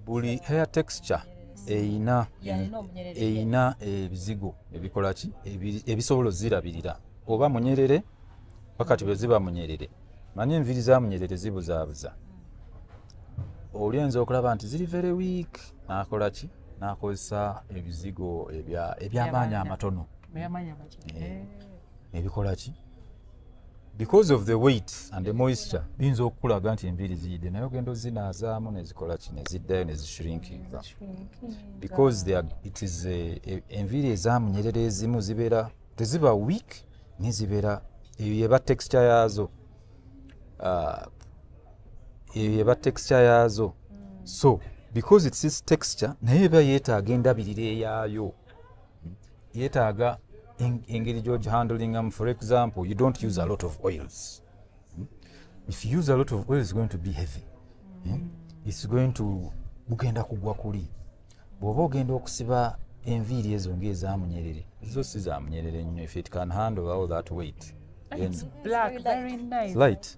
buli hair texture eina ebizigo ebikola ki ebisobola zirabirira oba munyerere wakati bwe ziba munyerere manyi enviri za munyerere zibuzaabuza olienza okulaba nti ziri very weak nakola ki nakozesa ebizigo ebyamaanyi amatono ebikola ki because of the weight and the moisture biyinza okukulaga nti enviri ziyidde naye ogenda ozinaazaamu nezikola ki neziddayo nezishrinkinga because it is enviri ezamunyerera ezimu zibeera teziba weak nezibeera eyo yeba texture yaazo so because it's this texture naye eba yeetaaga endabirira eyaayo yeetaaga engeri gy'ogi handling for example you don't use a lot of oils if you use a lot of oil it's going to be heavy it's going to bugenda kugwa kuli bw'oba ogenda okusiba enviiri ezo ng'ezamunyerere zo si zamunyerere nnyo if it can handle all that weight it's black very nice light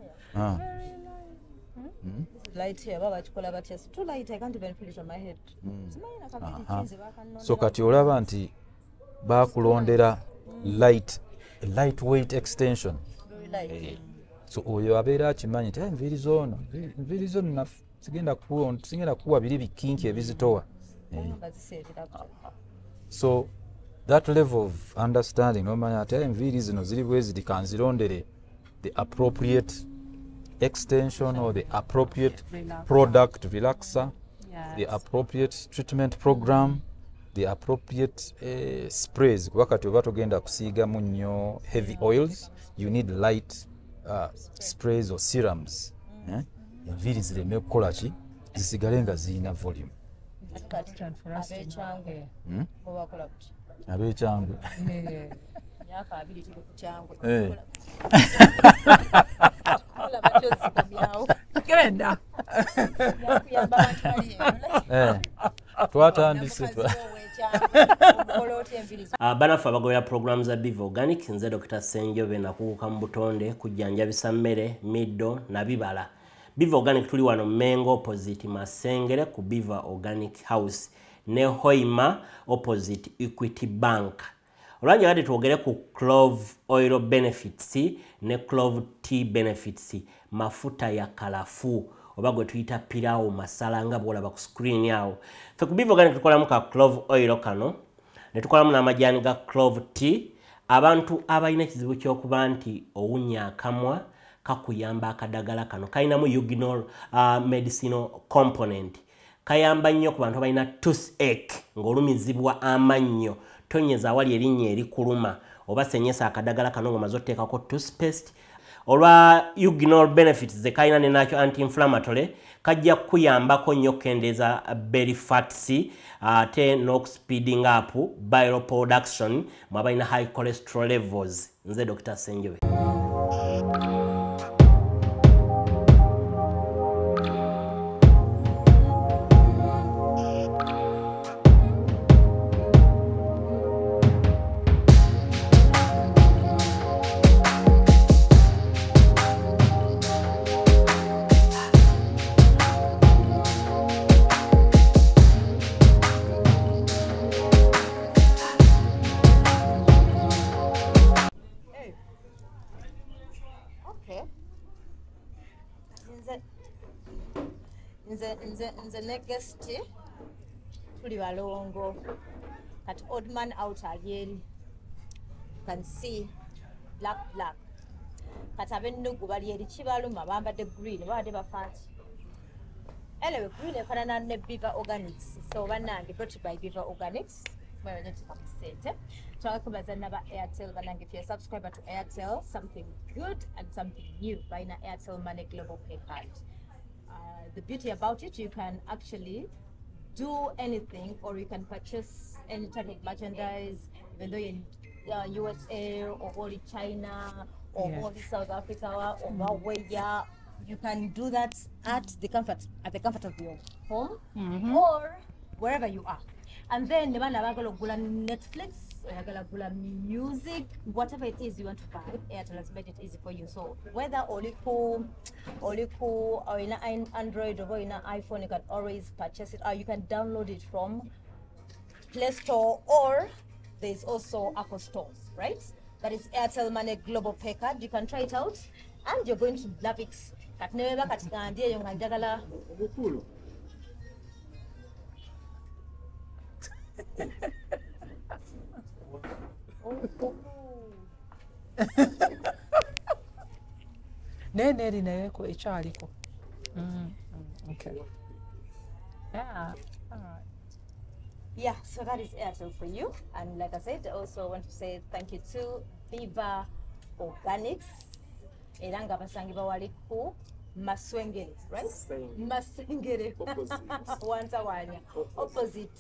light here baba chikola batya too light I can't even feel it on my head so kati olaba nti bakulondera lightweight extension so oyo abeera akimanyi nti enviri zono sigenda kuwa biri bikinki ebizitowa so that level of understanding nomanya ati enviri zino ziri bwe ziri kanzirondere the appropriate extension or the appropriate product relaxer the appropriate treatment program the appropriate sprays kuba kati oba togenda kusiigamu nnyo heavy oils you need light sprays or serums enviri zireme kukola ki zisigale nga zirina volume abekyangwe twatandise banafu abagobera programu za Biva Organic nze Dr. Ssenjobe nakuguka mu butonde kujjanjabisa mmere middo na bibala. Biva Organic tuli wano Mengo opposite Masengere ku Biva Organic House ne Hoima opposite Equity Bank. Olwanja kati twogere ku clove oil benefits ne clove tea benefits mafuta ya kalafu oba gwe tuyita pirao masala nga bwolaba ku screen yawo. Fe ku Biva Organic tukolamu ka clove oil kano ne tukolamu n'amajani ga clove tea abantu abalina ekizibu ky'okuba nti owunya akamwa kakuyamba akadagala kano kayinamu eugenol medicinal component kayamba nnyo ku bantu abalina toothache ng'olumizibwa amannyo tonyeza awali erinnya erikuluma oba senyesa akadagala kano ng'omaze otteekako toothpaste olwa eugenol benefits ze kayina ne nakyo anti-inflammatory kajja kuyambako nnyo kendeeza belly fats ate n'okuspeeding up bile production mwabalina high cholesterol levels. Nze Dr. Ssenjobe. Nze next tuli balongo kati odd man out alieri can see black kati abennugu balieri kibaluma bambadde green babadde bafaati anyway green efaanana ne Biva Organics so bannange brought by Biva Organics twakubaza naba Airtel bannange if you're a subscriber to Airtel something good and something new balina Airtel Money Global Pay Card. The beauty about it, you can actually do anything or you can purchase any type of merchandise, even though you're in USA or all in China or all in South Africa or where you can do that at the comfort of your home or wherever you are. And then the man abagala okugula Netflix, oyagala okugula music, whatever it is you want to buy, Airtel has made it easy for you. So whether oliku or in an Android or in an iPhone, you can always purchase it, or you can download it from Play Store, or there's also Apple Store, right? That is Airtel Money Global Pay Card. You can try it out and you're going to love it. Katneba katikandie yonga njagala obukulu. Nene naye ko ekyaliko. Okay. Yeah. All right. Yeah, so that is Airtel for you. And like I said, I also want to say thank you to Viva Organics. Eranga basangi bawaliku Maswengere, right? Masengere. Wantawanya. Opposite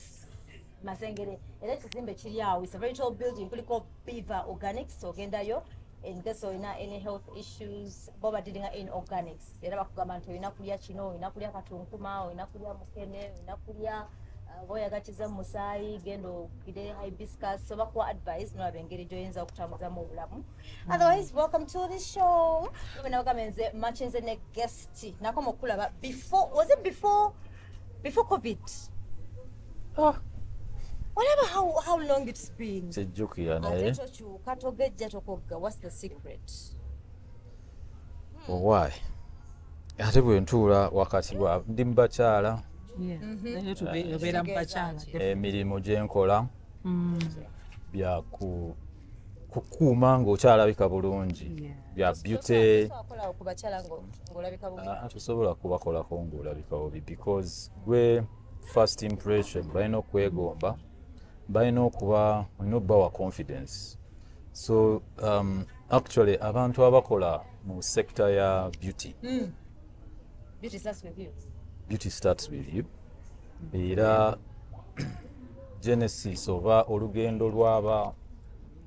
Masengere. Era kizimbe kiri awo. It's a very tall building called Viva Organics. So gendayo. In case of any health issues, boba dealing in organics. Era bakugamba nti olina kulya kino, olina kulya katunkuma, olina kulya mukene, olina kulya oyagakiza musaayi, gendo kide hibiscus. So bakuwa advice no abengeri joyinza okutambuza mu bulamu. Otherwise, welcome to the show. Lumina wakamenze machenze ne guest. Nakoma okulaba before, was it before COVID? Oh. Whatever how long it's been. Sejjukira naye. What's the secret? Why? Ate bwe ntuula wakati wa ndi mu bakyala. Obeera mu bakyala. Emirimu gye nkola bya kukuuma ng'okyalabika bulungi. Bya beauty. Tosobola kubakolako ng'olabika obi because gwe first impression balina okwegomba. Balina okuba olina obbawa confidence. So actually abantu abakola mu sector ya beauty. Beauty starts with you. Beauty starts with you. Era genesis oba olugendo lwaba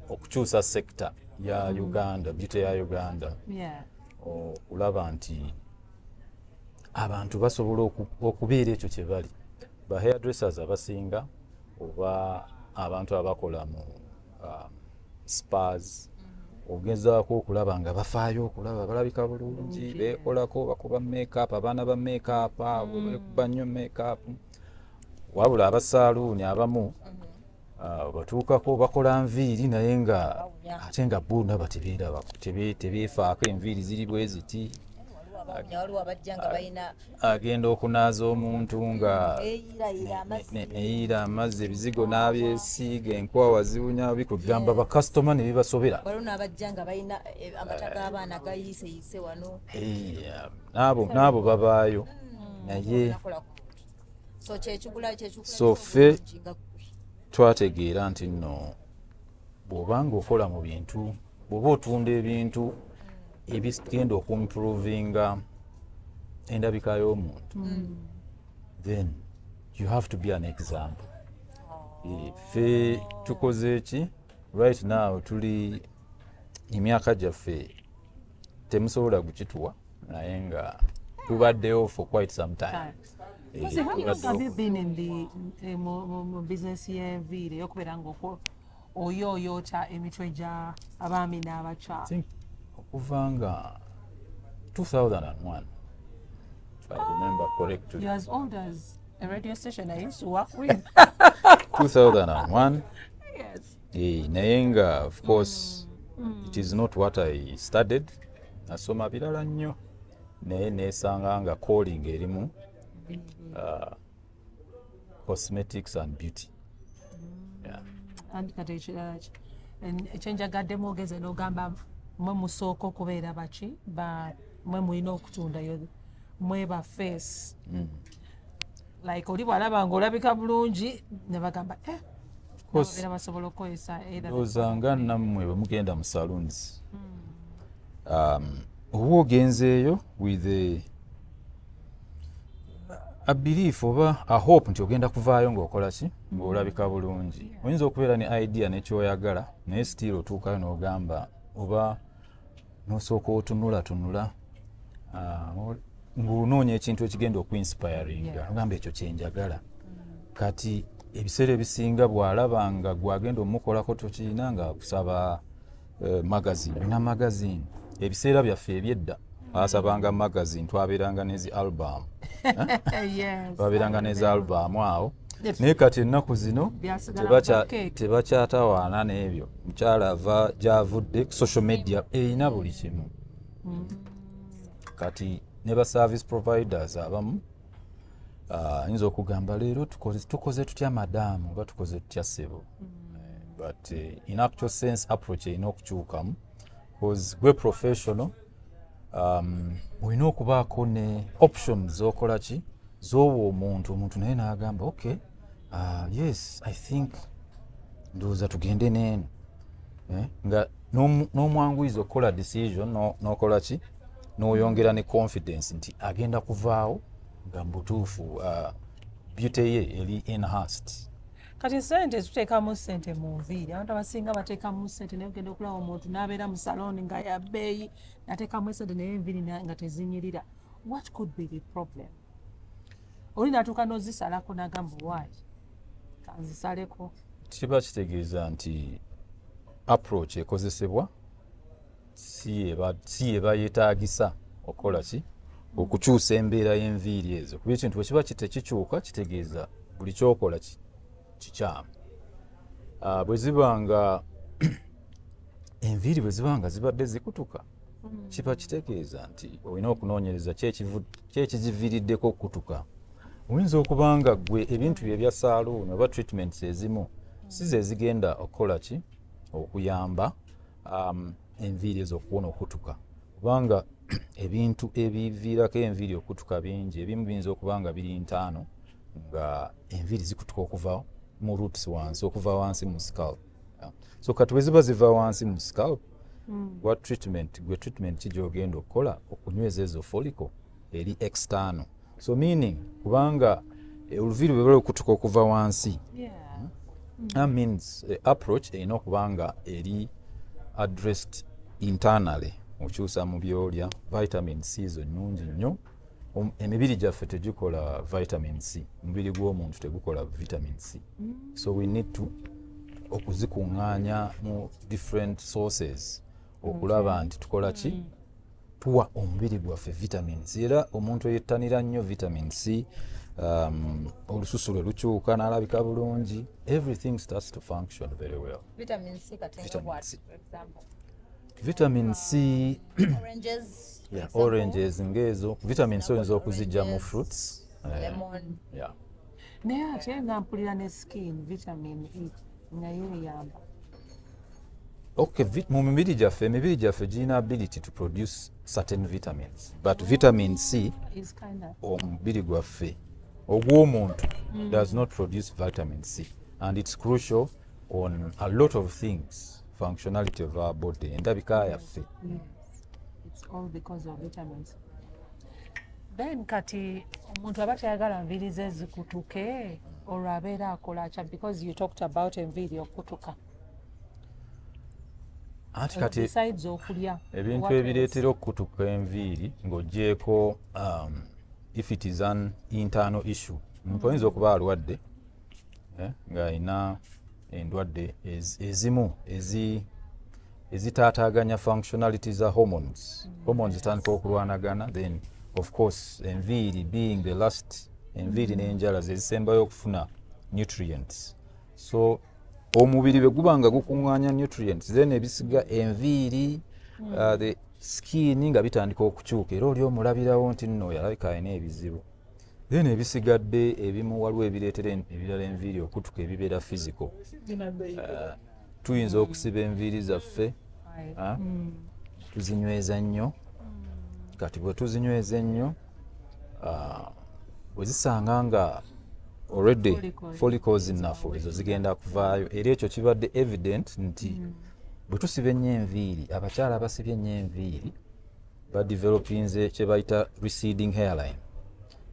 okukyusa sector ya Uganda, beauty ya Uganda. Olaba nti abantu basobola okubeera ekyo kye bali. Ba hairdressers abasinga oba abantu abakola mu spas ogezaako okulaba nga bafaayo okulaba balabika bulungi beekolako bakuba makeup abaana ba makeup abo bekuba nnyo makeup wabula abasaaluuni abamu batuukako bakola nviiri naye nga ate nga bo naba tebeefaako enviiri ziri bwe ziti agenda okunaaza omuntu nga neeyira amazzi ebizigo n'abyesiiga enkwawa ziwunya bikugamba bakasitoma ne bibasobera n'abo babaayo naye so ffe twategeera nti nno bw'obanga okola mu bintu bw'oba otunda ebintu ebigenda okuimprovinga endabika y'omuntu then you have to be an example. Ffe tukoze ki right now tuli emyaka gyaffe temusobola kukituwa naye nga tubaddeyo for quite some time. How long have you been in the business y'enviiri okubeera nga oyooyoota emitwe gya abaami n'abakyala? Okuva nga 2001, if I remember correctly. You're as old as a radio station I used to work with. 2001. Yes. Naye nga of course it is not what I studied. Nasoma birala nnyo naye neesanga nga calling erimu cosmetics and beauty. And kati ekirala ki ekyenjagaddemu ogeze n'ogamba mwe musooka okubeera baki mwe mulina okutunda mwe ba face like oli bw'alaba ng'olabika bulungi ne bagamba babeera basobola okukozesa ndowooza nga nammwe bwe mugenda mu saloons oba ogenzeeyo with a belief oba a hope nti ogenda kuvaayo ng'okola ki ng'olabika bulungi. Oyinza okubeera ne idea n'ekyoyagala naye still otuukayo n'ogamba oba n'osooka otunula ng'onoonya ekintu ekigenda okuinspiringa ogamba ekyo kyenjagala kati ebiseera ebisinga bw'alaba nga gwagenda omukolako tokiina nga kusaba magazine na magazine ebiseera byaffe ebyedda asabanga magazine twabeeranga nezi album twabeeranga nezi album awo naye kati ennaku zino tebakyatawaana n'ebyo mukyala ava gyavudde social media erina buli kimu kati ne ba service providers abamu nyinza okugamba leero tukoze tutya madaamu oba tukoze tutya ssebo but in actual sense approach erina okukyukamu because gwe professional olina okubaako ne options zokola ki z'owa omuntu naye n'agamba okay yes I think ndowooza tugende n'eno nga n'omwanguyiza okukola decision n'okola ki n'oyongera ne confidence nti agenda kuvaawo nga mbutuufu beauty ye eri enhanced. Kati sente tuteekamu sente mu nviiri abantu abasinga bateekamu sente naye ogenda okulaba omuntu n'abeera mu saloni nga ya bbeeyi nateekamu sente naye enviiri nga tezinyirira. What could be the problem? Oli natuuka n'ozisalako n'agamba waaki kanzisaleko. Kiba kitegeeza nti approach ekozesebwa si eba yeetaagisa okukola ki okukyusa embeera y'enviiri ezo kuba ekintu bwe kiba tekikyuka kitegeeza buli kyokola kikyamu. Bwe zibanga enviiri bwe zibanga zibadde zikutuka kiba kitegeeza nti olina okunoonyereza ki ekiziviiriddeko okukutuka. Oyinza okubanga gwe ebintu bye bya saluuni oba treatments ezimu si ze zigenda okukola ki okuyamba enviiri ezo okuwona okutuka kubanga ebintu ebiviirako enviiri okutuka bingi ebimu biyinza okuba nga biri ntaano nga enviiri zikutuka okuva mu roots wansi okuva wansi mu scalp. So kati bwe ziba ziva wansi mu scalp gwe treatment ki gy'ogenda okukola okunyweza ezo follicle eri external. So meaning kubanga oluviiri bwe bali okutuka okuva wansi that means approach erina okuba nga eri addressed internally okyusa mu byolya. Vitamin C zo nnungi nnyo. Emibiri gyaffe tegikola vitamin C, omubiri gw'omuntu tegukola vitamin C. So we need to okuzikuŋŋaanya mu different sources okulaba nti tukola ki tuwa omubiri gwaffe vitamin C. Era omuntu eyettanira nnyo vitamin C olususu lwe lukyuka n'alabika bulungi. Everything starts to function very well. Vitamin C katenga what, for example? Vitamin C Oranges. yeah, oranges ngezo. Vitamin C oyinza okuzijja mu fruits. Lemon. Yeah. Naye ate nga mpulira ne skin vitamin E nayo eyamba. Okay, mu mibiri gyaffe girina ability to produce certain vitamins, but vitamin C Is kind of omubiri gwaffe ogw'omuntu does not produce vitamin C, and it's crucial on a lot of things, functionality of our body, endabika yaffe. yes. It's all because of vitamins. Then kati omuntu aba tayagala nviiri ze zikutuke olwo abeera akola kya because you talked about enviiri okutuka. Anti kati Besides okulya. ebintu what else? ebireetera okutuka enviiri ng'ogyeko if it is an internal issue. Omuntu oyinza okuba alwadde ng'alina endwadde ezimu ezitaataaganya functionality za hormones. Hormones zitandika okulwanagana, then of course enviiri being the last, enviiri n'enjala ze zisembayo okufuna nutrients. So omubiri bwe guba nga gukuŋŋaanya nutrients then ebisiga enviiri the skin nga bitandika okukyuka era oli omulabirawo nti nno yalabika alina ebizibu. Then ebisigadde ebimu waliwo ebireetera ebirala enviiri okutuka ebibeera physical. Tuyinza okusiba enviiri zaffe tuzinyweza nnyo. Kati bwe tuzinyweza ennyo bwe zisanga nga already follicles nnaffe ezo zigenda kuvaayo era ekyo kibadde evident nti bwe tusiba ennyo enviiri abakyala abasibye ennyo enviiri badevelopinze kye bayita receding hairline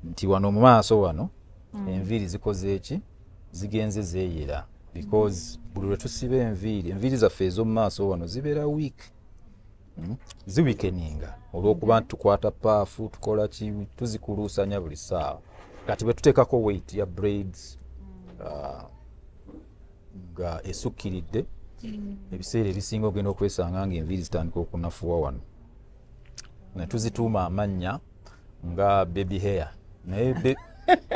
nti wano mu maaso wano enviiri zikoze eki zigenze zeeyera because buli lwe tusiba enviiri zaffe ez'omu maaso wano zibeera weak. Ziwikeninga olw'okuba nti tukwata paafu tukola ki tuzikuluusanya buli ssaawa. Kati bwe tuteekako weight ya braids nga esukkiridde ebiseera ebisinga ogenda okwesanga nga enviiri zitandika okunafuwa wano ne tuzituuma amannya nga baby hair naye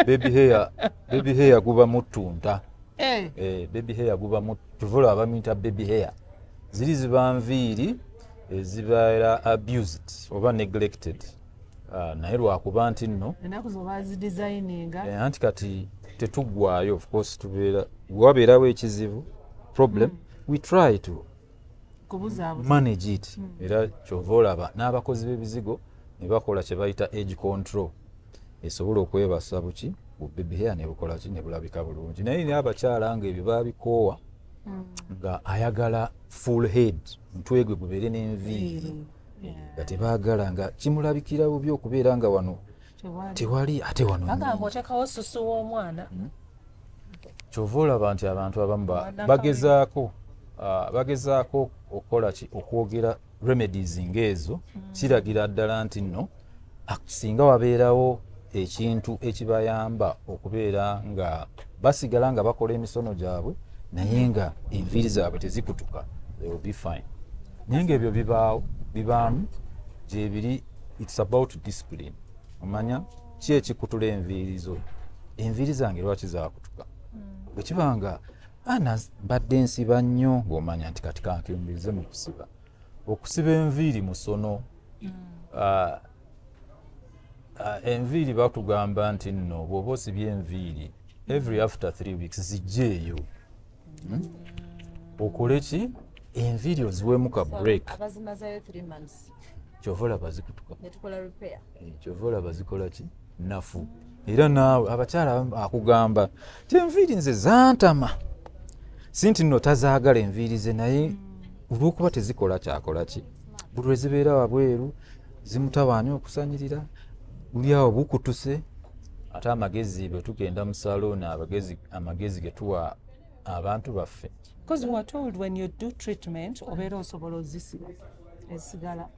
baby hair guba mutunta baby hair guba tuvula abamuyita baby hair ziri ziba nviiri ezibaera abused oba neglected naye lwakuba nti nno ennaku zo bazidesigninga anti kati tetuggwayo of course tubeera wabeerawo ekizibu problem we try to manage it era kyova olaba n'abakozi b'ebizigo ne bakola kye bayita age control esobola okwebasa buki baby hair ne bukola ki ne bulabika bulungi naye ne abakyala nga ebyo babikoowa nga ayagala full head mutwe gwe gubeere n'enviiri nga tebaagala nga kimulabikira bubi okubeera nga wano tewali ate wano bagamba otekawo susu w'omwana kyova olaba nti abantu abamu bagezaako okukola ki okwogera remedies ng'ezo kiragira ddala nti nno singa wabeerawo ekintu ekibayamba okubeera nga basigala nga bakola emisono gyabwe naye nga enviiri zaabwe tezikutuka they will be fine naye ngaebyo bibaamu gyebiri it's about discipline omanya ki ekikutula enviiri zo enviiri zange lwaki zakutuka bwe kiba nga mbadde nsiba nnyo ng'omanya nti kati kankembeze mu okusiba enviiri musono enviiri batugamba nti nno bw'oba osibye enviiri every after 3 weeks zijjeeyo okole ki enviiri oziweemu ka break abazimazayo 3 months kyova olaba zikutuka netukola repair kyova olaba zikola ki nafu era naawe abakyala akugamba ti enviiri nze zantama si nti nno tazaagala enviiri ze naye olw'okuba tezikola kyakola ki buli lwezibeera wabweru zimutawaanya okusanyirira buli awo bukutuse ate amagezi bwe tugenda mu salooni amagezi ge tuwa abantu baffe because we are told when you do treatment obeera osobola ozisiba esigala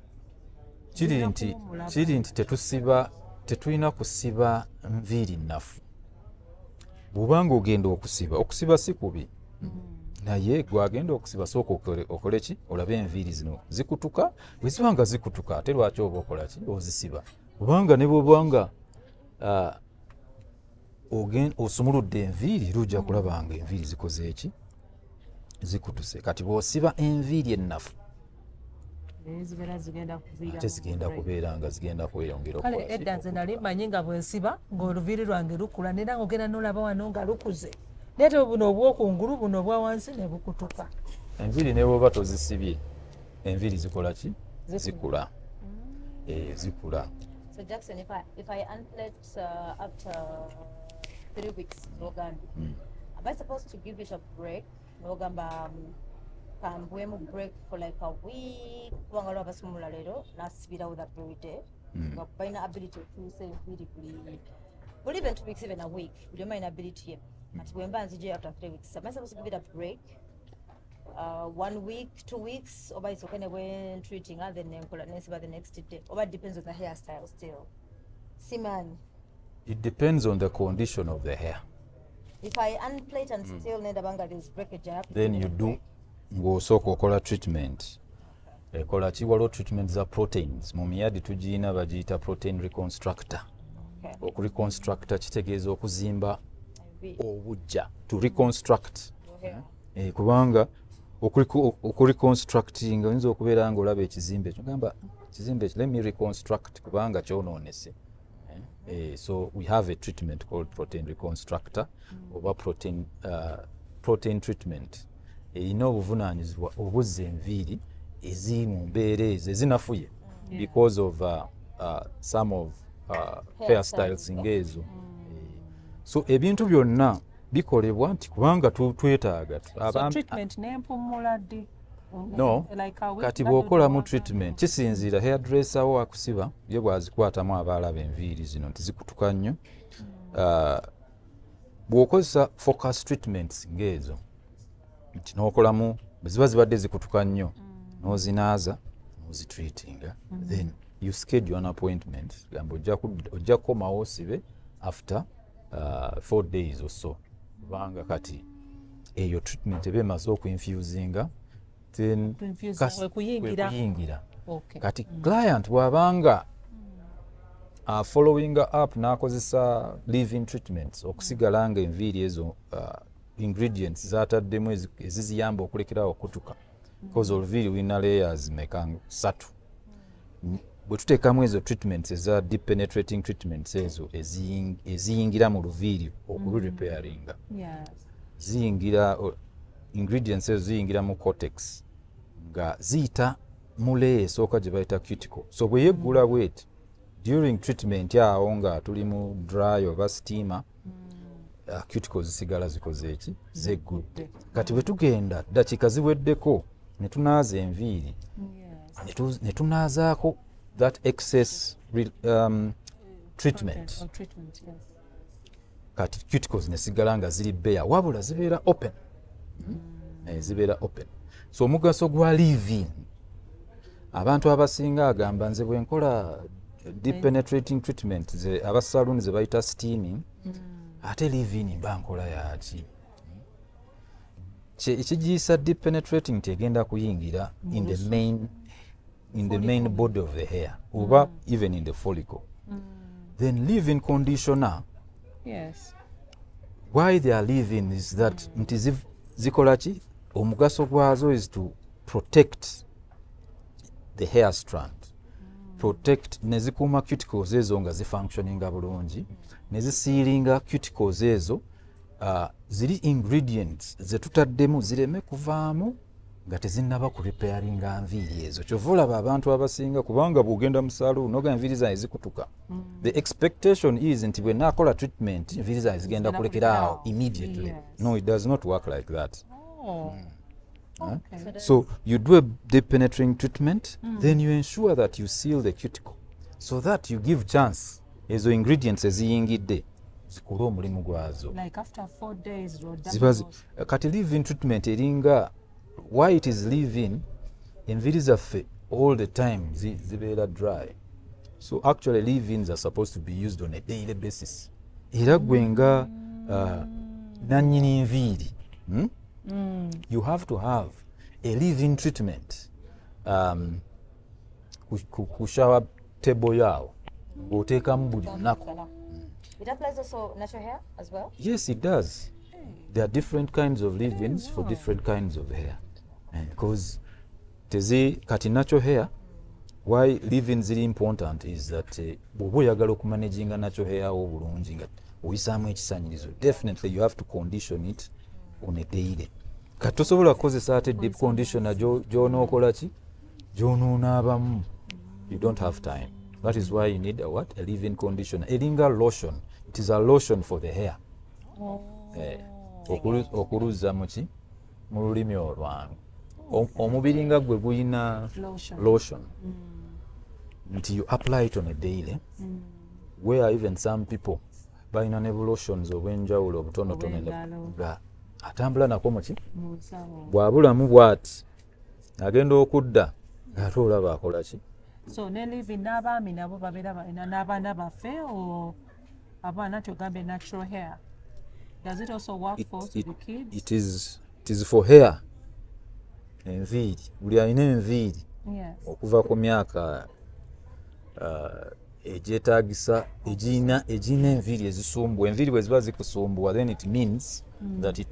kiri nti tetulina kusiba nviiri nnafu bw'obanga ogenda okusiba si kubi naye gwagenda okusiba sooka okole ki olabe enviiri zino zikutuka bwe ziba nga zikutuka ate lwaki oba okola ki ozisiba kubanga ne bwobanga osumuludde enviiri lujja kulaba nga enviiri zikoze eki zikutuse kati bw'osiba enviiri ennafu ate zigenda kubeera nga zigenda kweyongera kale edda nze nali manyi nga bwensiba ng'oluviiri lwange lukula nera nga ogenda nolaba wano nga lukuze naye te buno obwokungulu buno obwa wansi ne bukutuka enviiri ne bwoba tozisibye enviiri zikola ki zikula zikula. So Jackson, if I unplate after 3 weeks, am I supposed to give it a break? Can we break for like a week? Wangalo abasumula lero nasibira with that very day. By ability to say really even 2 weeks, even a week. We don't mind ability. But when bands after 3 weeks, am I supposed to give it a break? 1 week, 2 weeks, or it's okay when treating other than by the next day, or it depends on the hairstyle still. Siman. It depends on the condition of the hair. If I unplate and still need a banga this breakage up, then you do go so kokola treatment. Kola chiwalo treatment za proteins. Mumiyadi tujina bajita protein reconstructor. Okureconstructor kitegeeza okuzimba obujja to reconstruct. Kubanga okureconstructing oyinza okubeera nga olaba ekizimbe ekyo gamba ekizimbe ekyo let me reconstruct kubanga kyonoonese. So we have a treatment called protein reconstructor oba protein treatment erina obuvunaanyizibwa obuzza enviiri eziri mu mbeera ezo ezinafuye because of some of hairstyles ng'ezo. So ebintu byonna bikolebwa nti kubanga twetaaga treatment n'empumula ddi no kati bw'okola mu treatment kisinziira hairdresser wo akusiba ye bw'azikwatamu abaalaba enviiri zino nti zikutuka nnyo. Bw'okozesa focus treatments ng'ezo nti n'okolamu bwe ziba zibadde zikutuka nnyo n'ozinaaza n'ozitreatinga then you schedule an appointment gamba ojja kukomawo osibe after 4 days or so. kubanga kati eyo treatment eba emaze okuinfusinga then kuyingira kati client bw'abanga following up n'akozesa leave-in treatments okusigala nga enviiri ezo ingredients zataddemu eziziyamba okulekerawo okutuka because oluviiri lulina layers meka 3 bwe tuteekamu ezo treatments eza deep penetrating treatments ezo eziyingira mu luviiri okulurepairinga ziyingira ingredients ezo ziyingira mu cortex nga ziyita mu layer esooka gye bayita cuticle so bwe yeggula bweti during treatment awo nga tuli mu dry oba steamer cuticles zisigala zikoze eki zeggudde kati bwe tugenda dakiika ziweddeko ne tunaaza enviiri ne tunaazaako that excess treatment kati cuticles ne sigala nga ziri bare wabula zibeera open zibeera open so omugaso gwa leave-in abantu abasinga agamba nze bwe nkola deep penetrating treatment abasaloon ze bayita steaming ate leave-in mba nkola yaki ekigiyisa deep penetrating nti egenda kuyingira in the main body of the hair oba even in the follicle then leave-in conditioner why they are leave-in is that nti zikola ki omugaso gwazo is to protect the hair strand protect nezikuuma cuticles ezo nga zifunctioninga bulungi nezisiiringa cuticles ezo ziri ingredients zetutaddemu zireme kuvaamu nga tezinnaba kurepairinga nviiri ezo kyova olaba abantu abasinga kubanga bw'ogenda mu saloon noga enviiri zange zikutuka the expectation is nti bwe naakola treatment enviiri zange zigenda kulekeraawo immediately no it does not work like that so you do a deep penetrating treatment then you ensure that you seal the cuticle so that you give chance ezo ingredients eziyingidde zikole omulimu gwazo kati leave-in treatment eringa why it is leave-in enviiri zaffe all the time zibeera dry so actually leave-ins are supposed to be used on a daily basis era gwe nga nannyini nviiri you have to have a leave-in treatment ku shower table yaawo ng'oteekamu buli lunaku. It applies also natural hair as well? Yes, it does. There are different kinds of leave-ins for different kinds of hair. Because kati natural hair, why leave-ins are important is that bw'oba oyagala okumanaginga natural hair obulungi nga oyisaamu ekisanyirizo, definitely you have to condition it on a daily. Kati tosobola kukozesa ate deep conditioner gy'onookola ki gy'onoonaabamu. You don't have time. That is why you need a leave-in conditioner. Eringa lotion. It is a lotion for the hair. Okuluza muki mu lulimi olwange. Omubiri nga gwe guyina lotion. Nti you apply it on a daily. Where even some people balina ne lotions obw'enjawulo obutonotono nga atambula nako muki bw'abulamu bw'ati agenda okudda ng'ate olaba akola ki. So ne leave-in n'abaami nabo babeera balina n'abaana baffe o abaana tugambe natural hair. Does it also work for the kids? It is for hair. Enviiri. Buli alina enviiri. Okuva ku myaka egyetaagisa egina enviiri ezisumbuwa. Enviiri bwe ziba zikusumbuwa then it means that it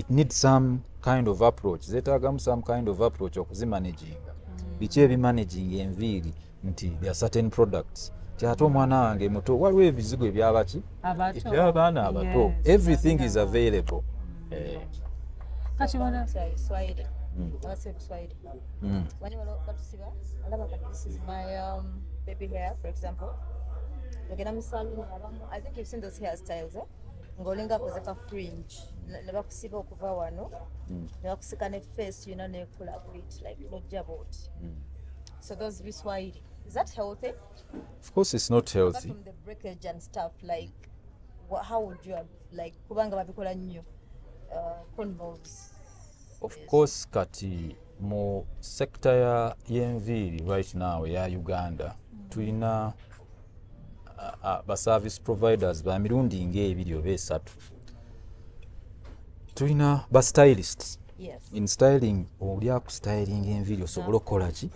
needs some kind of approach. Zeetaagamu some kind of approach okuzimanaginga. Biki ebimanaging enviiri nti there are certain products. Ate omwana wange muto waliwo ebizigo ebyabaki eby'abaana abato. Everything is available. Kati wana Swahili. Swahili. When you look at Siva, this is my baby hair, for example. I think you've seen those hairstyles, eh? Ngolinga kozeka fringe. Never kusiba okuva wano. Never kusika ne face, you know, ne collaborate like no jabot. So those be Swahili. Is that healthy? Of course, it's not healthy. Apart from the breakage and stuff, like, how would you like kubanga babikola nnyo convolves? Of course, kati mu sector ya y'enviiri right now ya Uganda tulina ba service providers ba mirundi ng'ebiri oba esatu tulina ba stylists. Yes. In styling, oli akustyling enviiri osobola okukola ki?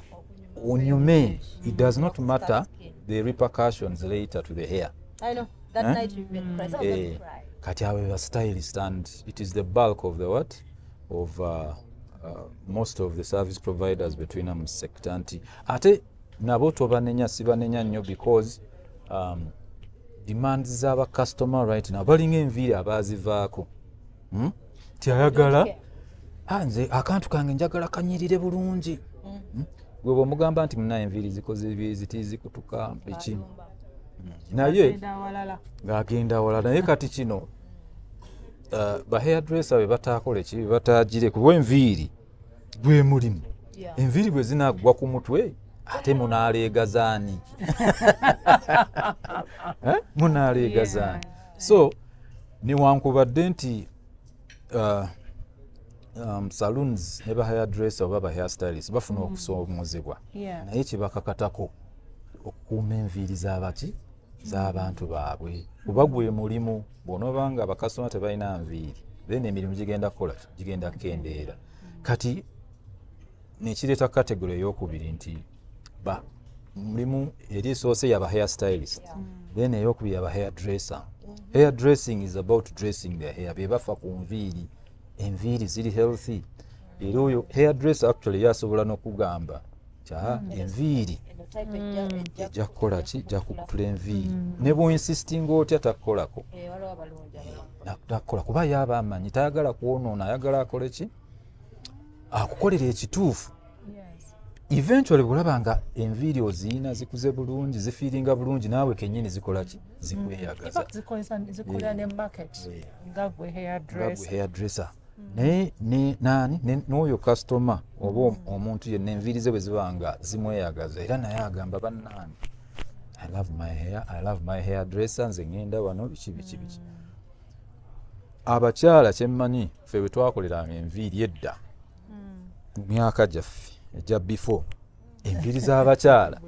Onyume. It does not matter the repercussions later to the hair. I know. That night you've been crying. Some of us cry. Kati awe ba stylist, and it is the bulk of the what? Of most of the service providers between them sector nti. Ate nabo tobanenya sibanenya nnyo because demands z'aba customer right now balinga enviiri abazivaako. Tiayagala nze akantu kange njagala kanyirire bulungi. Gwe bw'omugamba nti muna enviiri zikoze zikutuka biki. Naye ng'agenda awalala naye kati kino ba hairdresser be bataakola ki bataagire kuba enviiri gwe mulimu. Enviiri bwe zinaggwa ku mutwe ate munaaleegazaani. Munaaleegazaani. So newankubadde nti saloons ne ba hairdresser oba ba hairstylist bafuna okusoomozebwa naye kibakakatako okukuuma enviiri z'abaki z'abantu baabwe kuba gwe mulimu bw'onooba nga bakasitoma tebalina nviiri then emirimu gigenda kukola gigenda kukendeera. Kati nekireeta kategori ey'okubiri nti mulimu eri esoose yaba hairstylist then ey'okubiri yaba hairdresser. Hairdressing is about dressing their hair. Be bafa ku nviiri. Enviiri ziri healthy. Era oyo hairdresser actually yasobola n'okugamba enviiri ejja kukola ki? Ejja kukutula enviiri. Ne bw'insistinga otya takukolako. Takukola kuba yaba amanyi tayagala kwonoona ayagala akole ki? Akukolera ekituufu. Eventually bw'olaba nga enviiri oziina zikuze bulungi zifiiringa bulungi naawe kennyini zikola ki? Zikweyagaza. Zikolera ne market nga gwe hairdresser. Naye n'oyo customer oba omuntu yenna enviiri ze bwe ziba nga zimweyagaza era naye agamba bannange I love my hairdresser nze ngenda wano biki. Abakyala kyemmanyi ffe bwe twakoleranga enviiri edda mu myaka gyaffe ejja before enviiri z'abakyala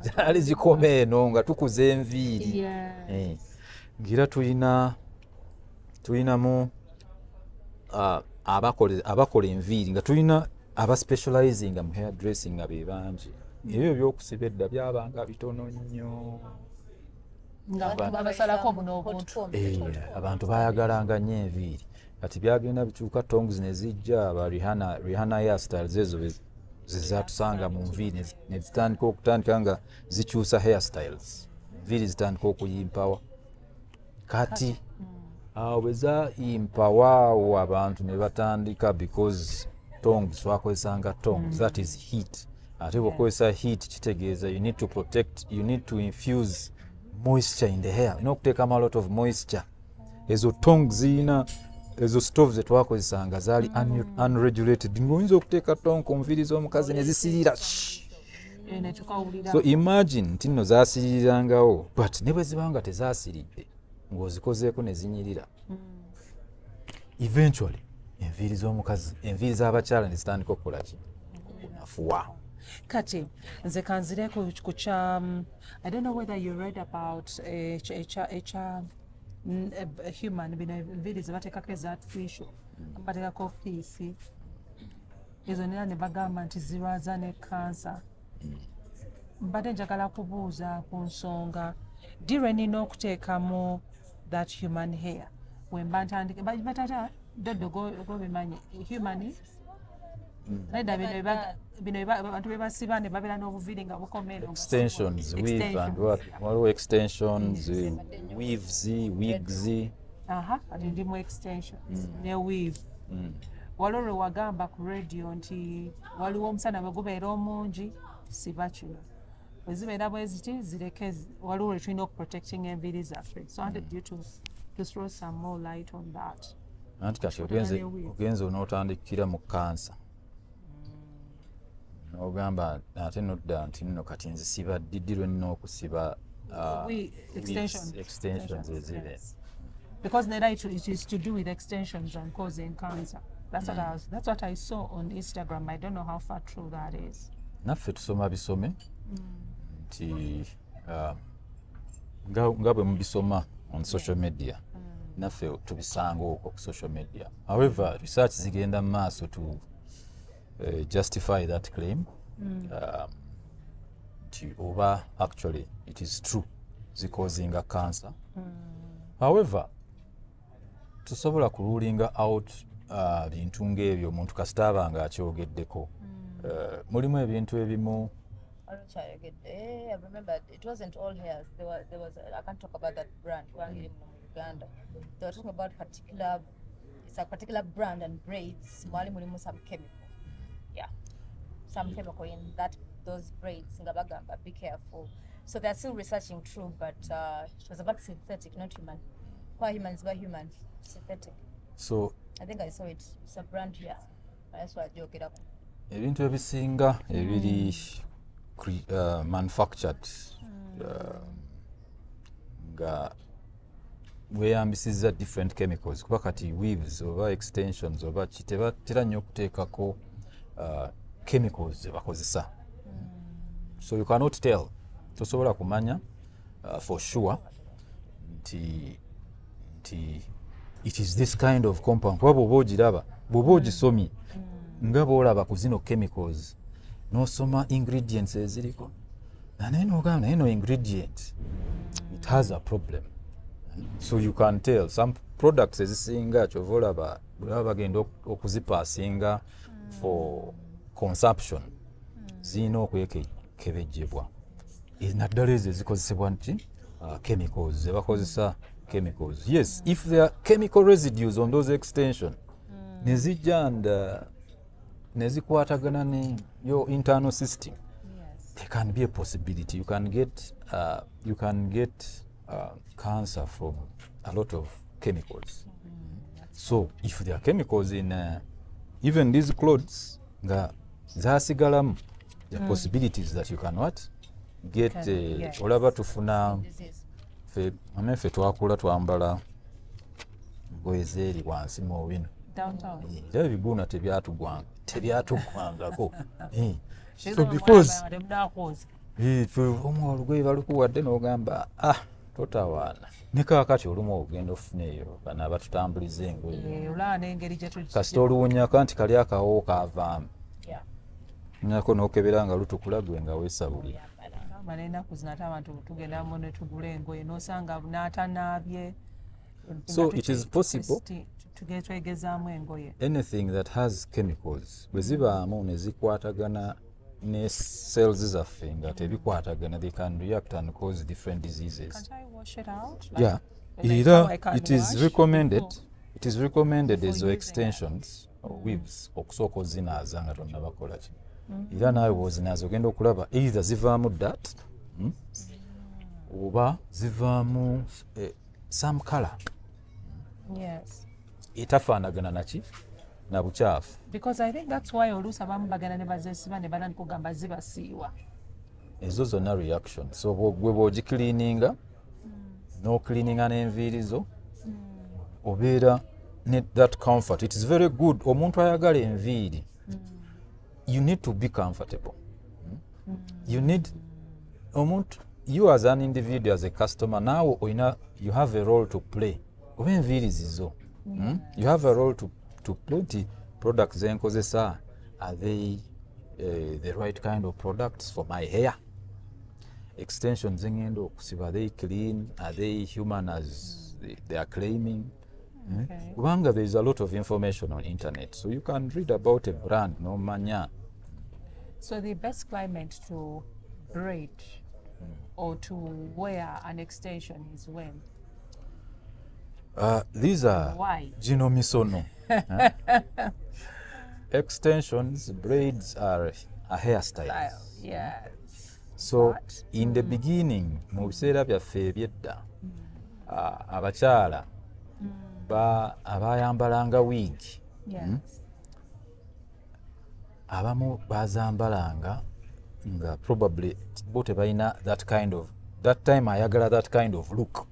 zaali zikoma eno nga tukuza enviiri. Ngira tulinamu abakola enviiri nga tulina abaspecializing mu hairdressing nga be bangi. Ebyo ebyokusiba edda byabanga bitono nnyo. Abantu bayagalanga nnyo enviiri. Kati byagenda bikyuka tongs ne zijja aba Rihanna hairstyles ezo zezatusanga mu nviiri ne zitandika nga zikyusa hairstyles. Enviiri zitandika okuyimpawa. Kati awo bwe zayimpawaawo abantu ne batandika because tongs twakozesanga tongs that is heat. Ate bw'okozesa heat kitegeeza you need to protect, you need to infuse moisture in the hair. Olina okuteekamu a lot of moisture. Ezo tongs zirina ezo stove ze twakozesanga zaali unregulated. Ng'oyinza okuteeka tong ku nviiri z'omukazi ne zisirira. So imagine nti nno zaasirirangawo but ne bwe ziba nga tezaasiridde ng'ozikozeeko ne zinyirira. Eventually enviiri z'omukazi enviiri z'abakyala ne zitandika okukola ki? Okunafuwa. Kati nze kanzire ku kya I don't know whether you read about human bino enviiri ze bateekako eza artificial bateekako fiisi ezo nera ne bagamba nti zirwaza ne kansa. Mbadde njagala kubuuza ku nsonga dirwe nina okuteekamu that human hair wemba ntandike batata doddo gobimanyi human naida bino abantu bebasiba ne babeera n'obuviiri nga bukomera extensions weave and what waliwo extensions weaves wigs ati ndimu extensions ne weave. Waliwo lwe wagamba ku radio nti waliwo omusana bwe gubeera omungi siba kino bwe zibeera bwe ziti zireke waliwo lwe tulina okuprotecting enviiri zaffe. So I wanted you to throw some more light on that. Anti kati ogenze onootandikira mu kansa n'ogamba ate nodda nti nno kati nzisiba ddidirwe nina okusiba extensions ezire. Because it is to do with extensions and causing cancer. That's what I saw on Instagram. I don't know how far true that is. Naffe tusoma bisome nti nga bwe mubisoma on social media naffe tubisanga okwo ku social media. However, research zigenda mu maaso to justify that claim nti oba actually it is true causing a cancer. However, tusobola kurulinga out bintu ng'ebyo omuntu kasita aba nga akyogeddeko. Mulimu ebintu ebimu. I remember it wasn't all hairs. There was I can't talk about that brand. Uganda. They were talking about it's a particular brand and braids. Mulimu some chemical. Yeah, some chemical in those braids. Be careful. So they're still researching, true, but it was about synthetic, not human. Why humans by humans? Synthetic. So I think I saw it. It's a brand here. That's why I joke it up. Ebintu ebisinga ebiri manufactured nga weeyambisizza different chemicals kuba kati weaves oba extensions oba kitebatera nnyo okuteekako chemicals zebakozesa. So you cannot tell, tosobola kumanya for sure nti it is this kind of compound kuba bw'oba ogiraba bw'oba ogisomye nga bw'olaba ku zino chemicals n'osoma ingredients eziriko naye n'ogamba naye no ingredient it has a problem. So you can tell some products ezisinga kyova olaba bw'olaba bagenda okuzipaasinga for consumption zirina okwekebejjebwa naddala ezo ezikozesebwa nti chemicals zebakozesa chemicals. Yes, if there are chemical residues on those extension nezijja nezikwatagana ne your internal system, there can be a possibility you can get cancer from a lot of chemicals. So if there are chemicals in even these clothes nga zasigalamu, there are possibilities that you can get olaba tufuna ffe twakula twambala ngoye zeeri wansi mu bino era ebiguuna tebyatugwangako so because olugoye balukuwadde n'ogamba totawaana ne kaakati olumu ogenda ofuneeyo bano abatutambuliza engoye kasita oluwunyako nti kali akawo kaavaamu nyako n'okebera nga lutukula gwe nga weesabulira. Enaku zino ate abantu tugendamu ne tugula engoye n'osanga n'atanaabye. So it is possible twegezaamu engoye. Anything that has chemicals bwe zibaamu ne zikwatagana ne cells zaffe nga tebikwatagana, they can react and cause different diseases. Can't I wash it out? Yeah, era it is recommended ezo extensions or weaves okusooka ozinaaza nga tonna bakola ki era naawe bw'ozinaaza ogenda okulaba either zivaamu dat oba zivaamu some color etafaanagana naki na bukyafu. Because I think that's why oluusi abamu bagenda ne bazesiba ne balani kugamba zibasiiwa. Ezo zonna reaction. So gwe bw'ogicleaninga n'ocleaninga n'enviiri zo obeera ne that comfort. It is very good. Omuntu ayagala enviiri, you need to be comfortable. You need omuntu, you as an individual, as a customer, now you have a role to play. Oba enviiri zizo, you have a role to play. The products zenkozesa, are they the right kind of products for my hair? Extensions zengenda okusiba, are they clean? Are they human as they are claiming? Kubanga there is a lot of information on internet, so you can read about a brand no manya. So the best climate to braid or to wear an extension is when? These are Why? Gino Misono. Extensions, braids are a hairstyle. Yes. So in the beginning, mu biseera byaffe ebyedda, abakyala abayambalanga wig, abamu bazambalanga nga probably bo tebalina that time ayagala that kind of look.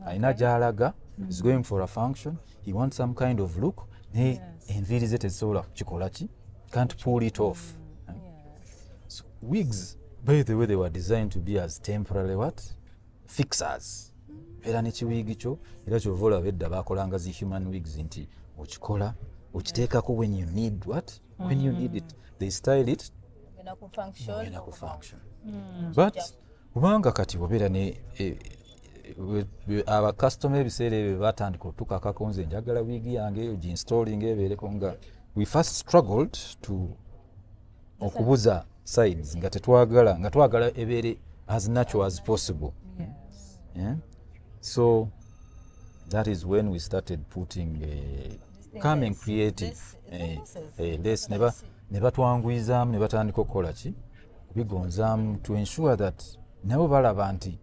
Alina gy'alaga, is going for a function, he wants some kind of look, naye enviiri ze tezisobola kukikola ki, can't pull it off. So wigs, by the way, they were designed to be as temporary fixers. era nekiwiigi kyo era kyova olaba edda bakolanga zi human wigs nti okikola okiteekako when you need what when you need it they style it ogenda ku function but kubanga kati obeera ne abakasitoma ebiseera ebyo batandika otukakako nze njagala wiigi yange oginstalling ebeereko nga we first struggled to okubuza sides nga tetwagala nga twagala ebeere as natural as possible. Yeah? So that is when we started putting coming creative this ne batwanguyizaamu ne batandika okukola ki kubigonzaamu to ensure that nabo balaba nti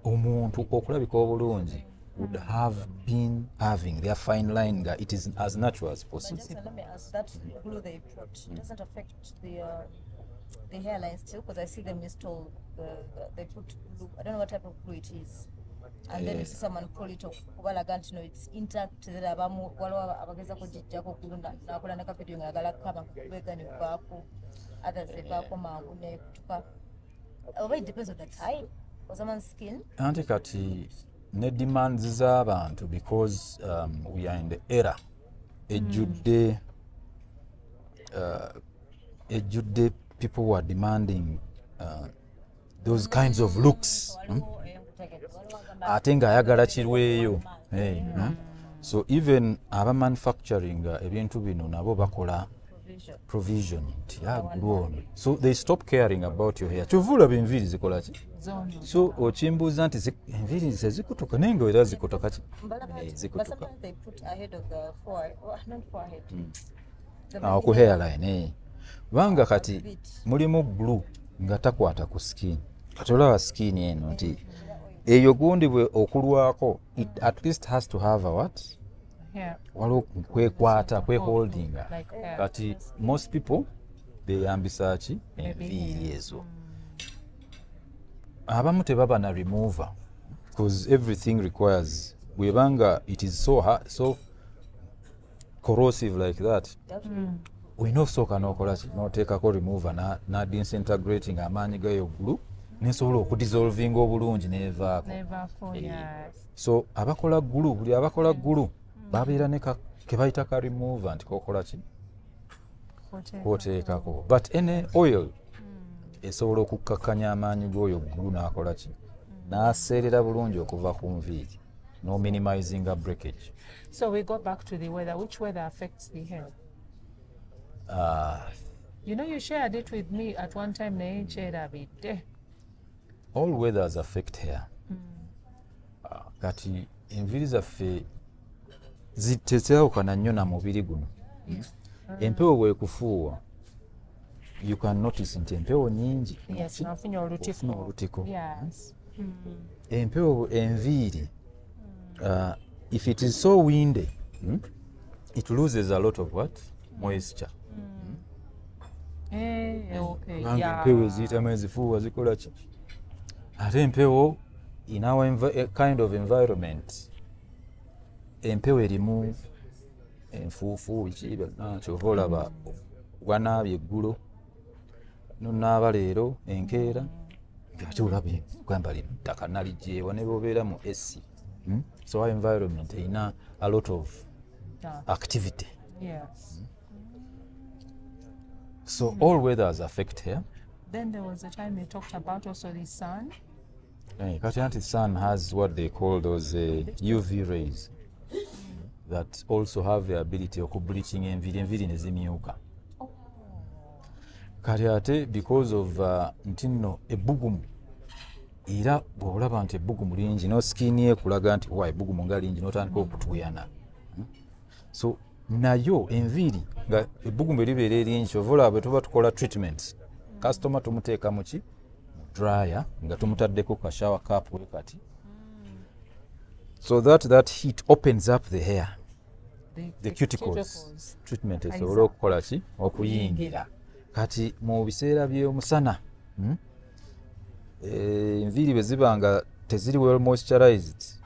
omuntu okulabika obulungi would have been having their fine line nga it is as natural as possible. Let me ask, that glue they put doesn't affect the hairline still, because I see them install they put glue. I don't know what type of glue it is. And then you see someone pull it off. Kubalaga nti no, it's intact. Then abamu waliwo abageza kujijjako kulunda nakola ne kapeti ngagala kama kubega ne baako others baako mangu ne kutuka. It depends on the type of someone's skin. Anti kati ne demands z'abantu because we are in the era ejjudde people were demanding those kinds of looks. Ate ng'ayagala kirweyo. So even aba manufacturing ebintu bino nabo bakola provision nti agulwo. So they stop caring about your hair. Kyovula enviiri zikola ki? So okimbuuza nti enviiri zikutuka naye nga era zikutuka ki? Zikutuka. Ku hairline. Kubanga kati mulimu glue nga takwata ku skin. Kati olaba skin eno nti eyo gundi bwe okulwako it at least has to have a what? Waliwo kwekwata kweholdinga. Kati most people beyambisa ki? Enviiri ezo. Abamu tebaba na remover because everything requires bwebanga it is so corrosive like that. We know so kanokola ki noteekako remover na disintegrating amaanyi gayo glue nesobola okudissolvinga obulungi nevaako. So abakola glue buli abakola glue babeera ne kebayita ka remover nti kokola ki kwoteekako but any oil esobola okukakkanya amaanyi g'oyo glue n'akola ki n'aseerera bulungi okuva ku nviiri no minimizing a breakage. So we go back to the weather. Which weather affects the hair? You know, you shared it with me at one time. All weathers affect hair. Kati enviiri zaffe ziteteawukana nnyo na mubiri guno. Empewo bwekufuuwa you can notice nti empewo nyingi. Nofuna olutiko. Empewo enviiri if it is so windy it loses a lot of what? Moisture. Empewo eziyitamu ezifuuwa zikola ki? Ate empewo in our kind of environment empewo erimu enfuufu kyova olaba wanaabye eggulo nonaaba leero enkeera ate olaba gamba ttaka nalijjeewa ne bobeera mu AC. So our environment erina a lot of activity. So all weathers affect hair. Then there was a time they talked about also the sun. Kati sun has what they call those UV rays that also have the ability of bleaching enviiri ne zimyuka. Kati ate because of ntinno ebbugumu era bw'olaba nti ebbugumu lingi no skin ye kulaga nti wa ebbugumu nga lingi n'otandika okutuyana. So nayo enviiri nga ebbugumu eribeera eringi ova olaba bwe tuba tukola treatment customer tumuteeka mu ki dryer nga tumutaddeko ka shower cap we kati so that heat opens up the hair the cuticles treatment esobola okukola ki okuyingira. Kati mu biseera by'omusana enviiri bwe ziba nga teziri well moisturized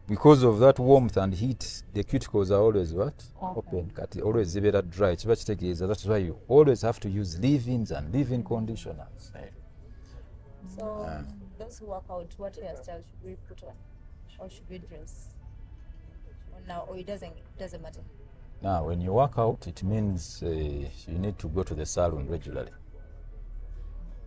because of that warmth and heat the cuticles are always what? Open. Kati always zibeera dry. Kiba kitegeeza that's why you always have to use leave-ins and leave-in conditioners. So those who work out, what hairstyle should we put on? or should we dress? Or now, or it doesn't matter. Now, when you work out, it means you need to go to the salon regularly.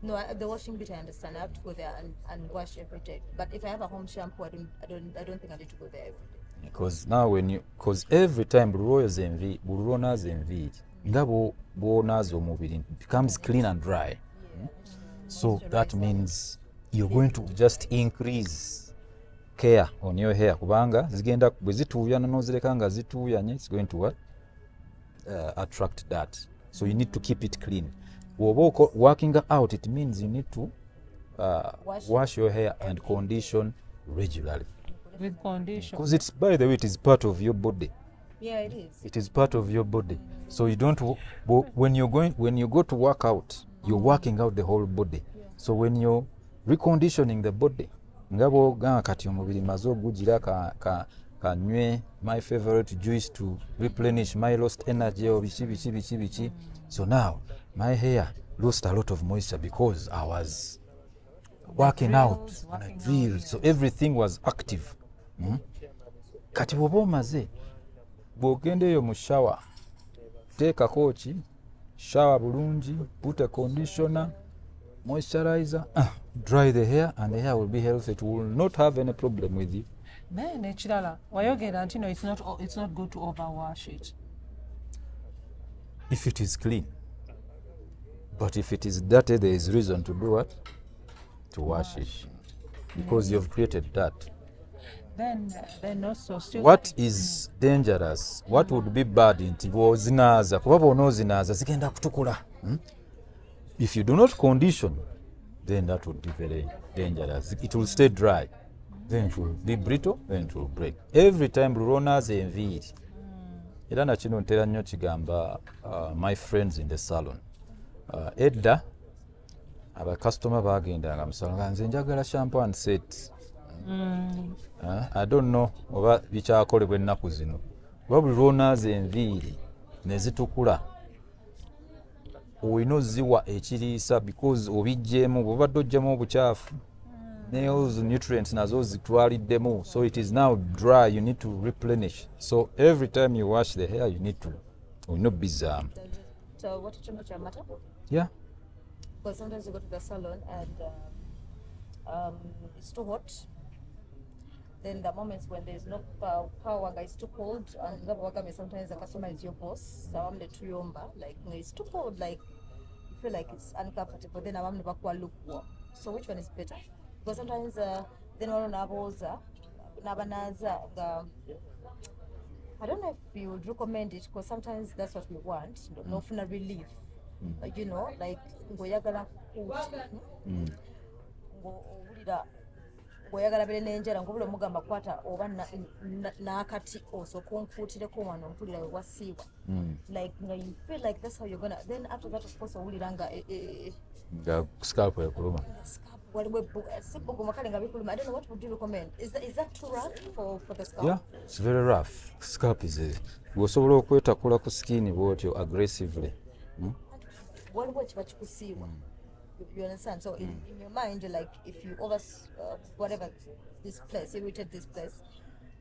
No, the washing bit I understand. I have to go there and wash every day. But if I have a home shampoo, I don't think I need to go there every day. Because now because every time buluronaza enviiri nga bwonaza omubiri it becomes clean and dry. So that means you're going to just increase care on your hair kubanga zigenda bwe zituuyana n'ozireka nga zituuyanye, it's going to attract that. So you need to keep it clean. Working out, it means you need to wash your hair and condition regularly. With condition. Because it's, by the way, it is part of your body. Yeah, it is. It is part of your body. So you don't, when you go to work out, you're working out the whole body. So when you're reconditioning the body, ngabo ga kati omubiri maze ogugira kanywe my favorite juice to replenish my lost energy or bichi. So now my hair lost a lot of moisture because I was working out. So everything was active. Kati bwoba omaze bw'ogendeyo mu shower, teekako ki shower bulungi, put a conditioner, moisturizer, dry the hair, and the hair will be healthy. It will not have any problem with you. Then ekirala wayogera nti no, it's not good to overwash it. If it is clean. But if it is dirty, there is reason to do what? To wash it. Because you've created that. Then also still What is dangerous? What would be bad nti bw'ozinaza kuba bw'onoozinaza zigenda kutukula. If you do not condition, then that would be very dangerous. It will stay dry. Then it will be brittle, then it will break. Every time buluronaza enviiri. Era na kino ntera nnyo kigamba my friends in the salon. Edda abakasitoma bagendanga mu salon nga nze njagala shampoo and set. I don't know oba bikyakolebwa ennaku zino. Oba buluronaza enviiri ne zitukula. Olina oziwa ekiriisa because obijjeemu bw'obadde oggyamu obukyafu. Those nutrients nazo zitwaliddemu. So it is now dry, you need to replenish. So every time you wash the hair, you need to bizarre. So what temperature matter? Yeah. Because sometimes you go to the salon and it's too hot. Then the moments when there's no power, it's too cold, and sometimes the customer is your boss. So I'm the tuyomba, like it's too cold, like you feel like it's uncomfortable. Then I'm never lukewarm. So which one is better? Because sometimes then naboza nabanaza I don't know if you would recommend it, because sometimes that's what we want, no funa relief. You know, like ngoyagala ngoyagala bere nenjera ngobule mugamba kwata oba nakati osooka onkuutireko wano mpulira we wasiibwa. Like you feel like that's how you're gonna, then after that of course owulira nga scalp ekuluma. I don't know, what would you recommend? Is that too rough for the scalp? Yeah, it's very rough. Scalp is osobola okwetakula ku skin bwotyo aggressively. You understand? So in your mind, you're like, if you whatever this place, irritate this place,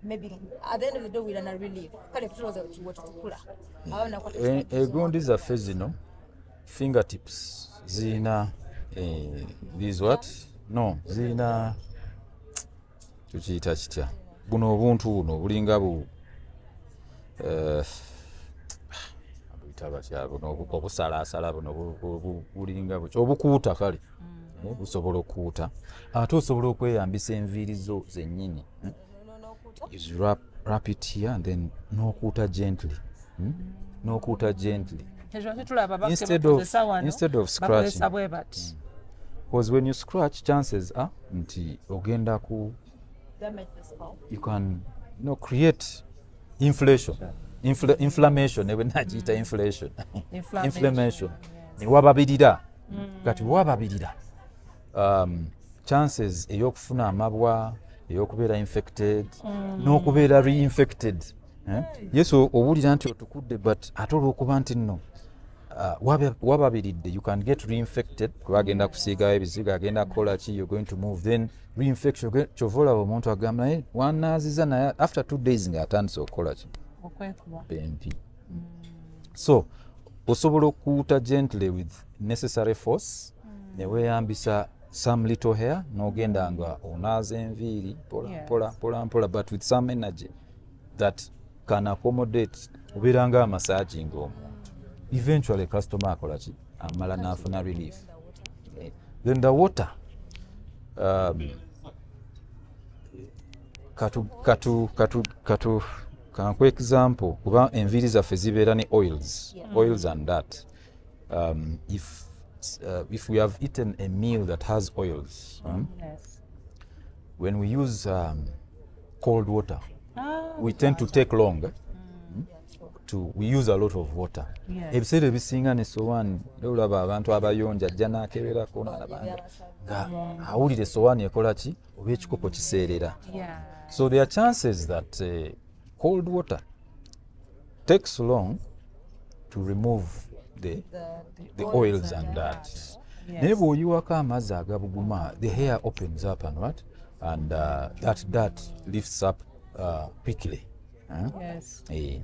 maybe at the end of the day we're gonna relieve. Egundi zaffe zino fingertips zina these what? No, zina tukiyita kitya? Buno obuntu buno bulinga obusalaasala buno bulinga obukuuta kale busobola okuuta ate osobola okweyambisa enviiri zo zennyini. You wrap it here and then n'okuuta gently. N'okuuta gently instead of scratching. Because when you scratch, chances are nti ogenda ku you can create inflation. Inflammation, inflation. Niwababirira. Kati wababirira. Chances ey'okufuna amabwa, ey'okubeera infected, n'okubeera reinfected. Yes, owulira nti otukudde, but ate olw'okuba nti nno wababiridde you can get reinfected kuba agenda kusiigawo ebizigo agenda kukola ki you're going to move then reinfection kyova olaba omuntu agamba naye wanaaziza naye after 2 days ng'atandise okukola ki bempi so osobola okukuuta gently with necessary force ne weeyambisa some little hair n'ogenda nga onaaza enviiri mpola but with some energy that can accommodate obeera nga amassaging omuntu eventually customer akola ki amala n'afuna relief. Then the water kankwa example kuba enviiri zaffe zibeera ne oils and that if we have eaten a meal that has oils when we use cold water we tend to take longer we use a lot of water. Ebiseera ebisinga ne sowaani olaba abantu abayonja ajja n'akeberako n'alaba nga awulira essowaani ekola ki oba ekikopo kiseerera. So there are chances that cold water takes long to remove the oils and that. Naye bw'oyiwako amazzi agabuguma the hair opens up and what and that lifts up quickly.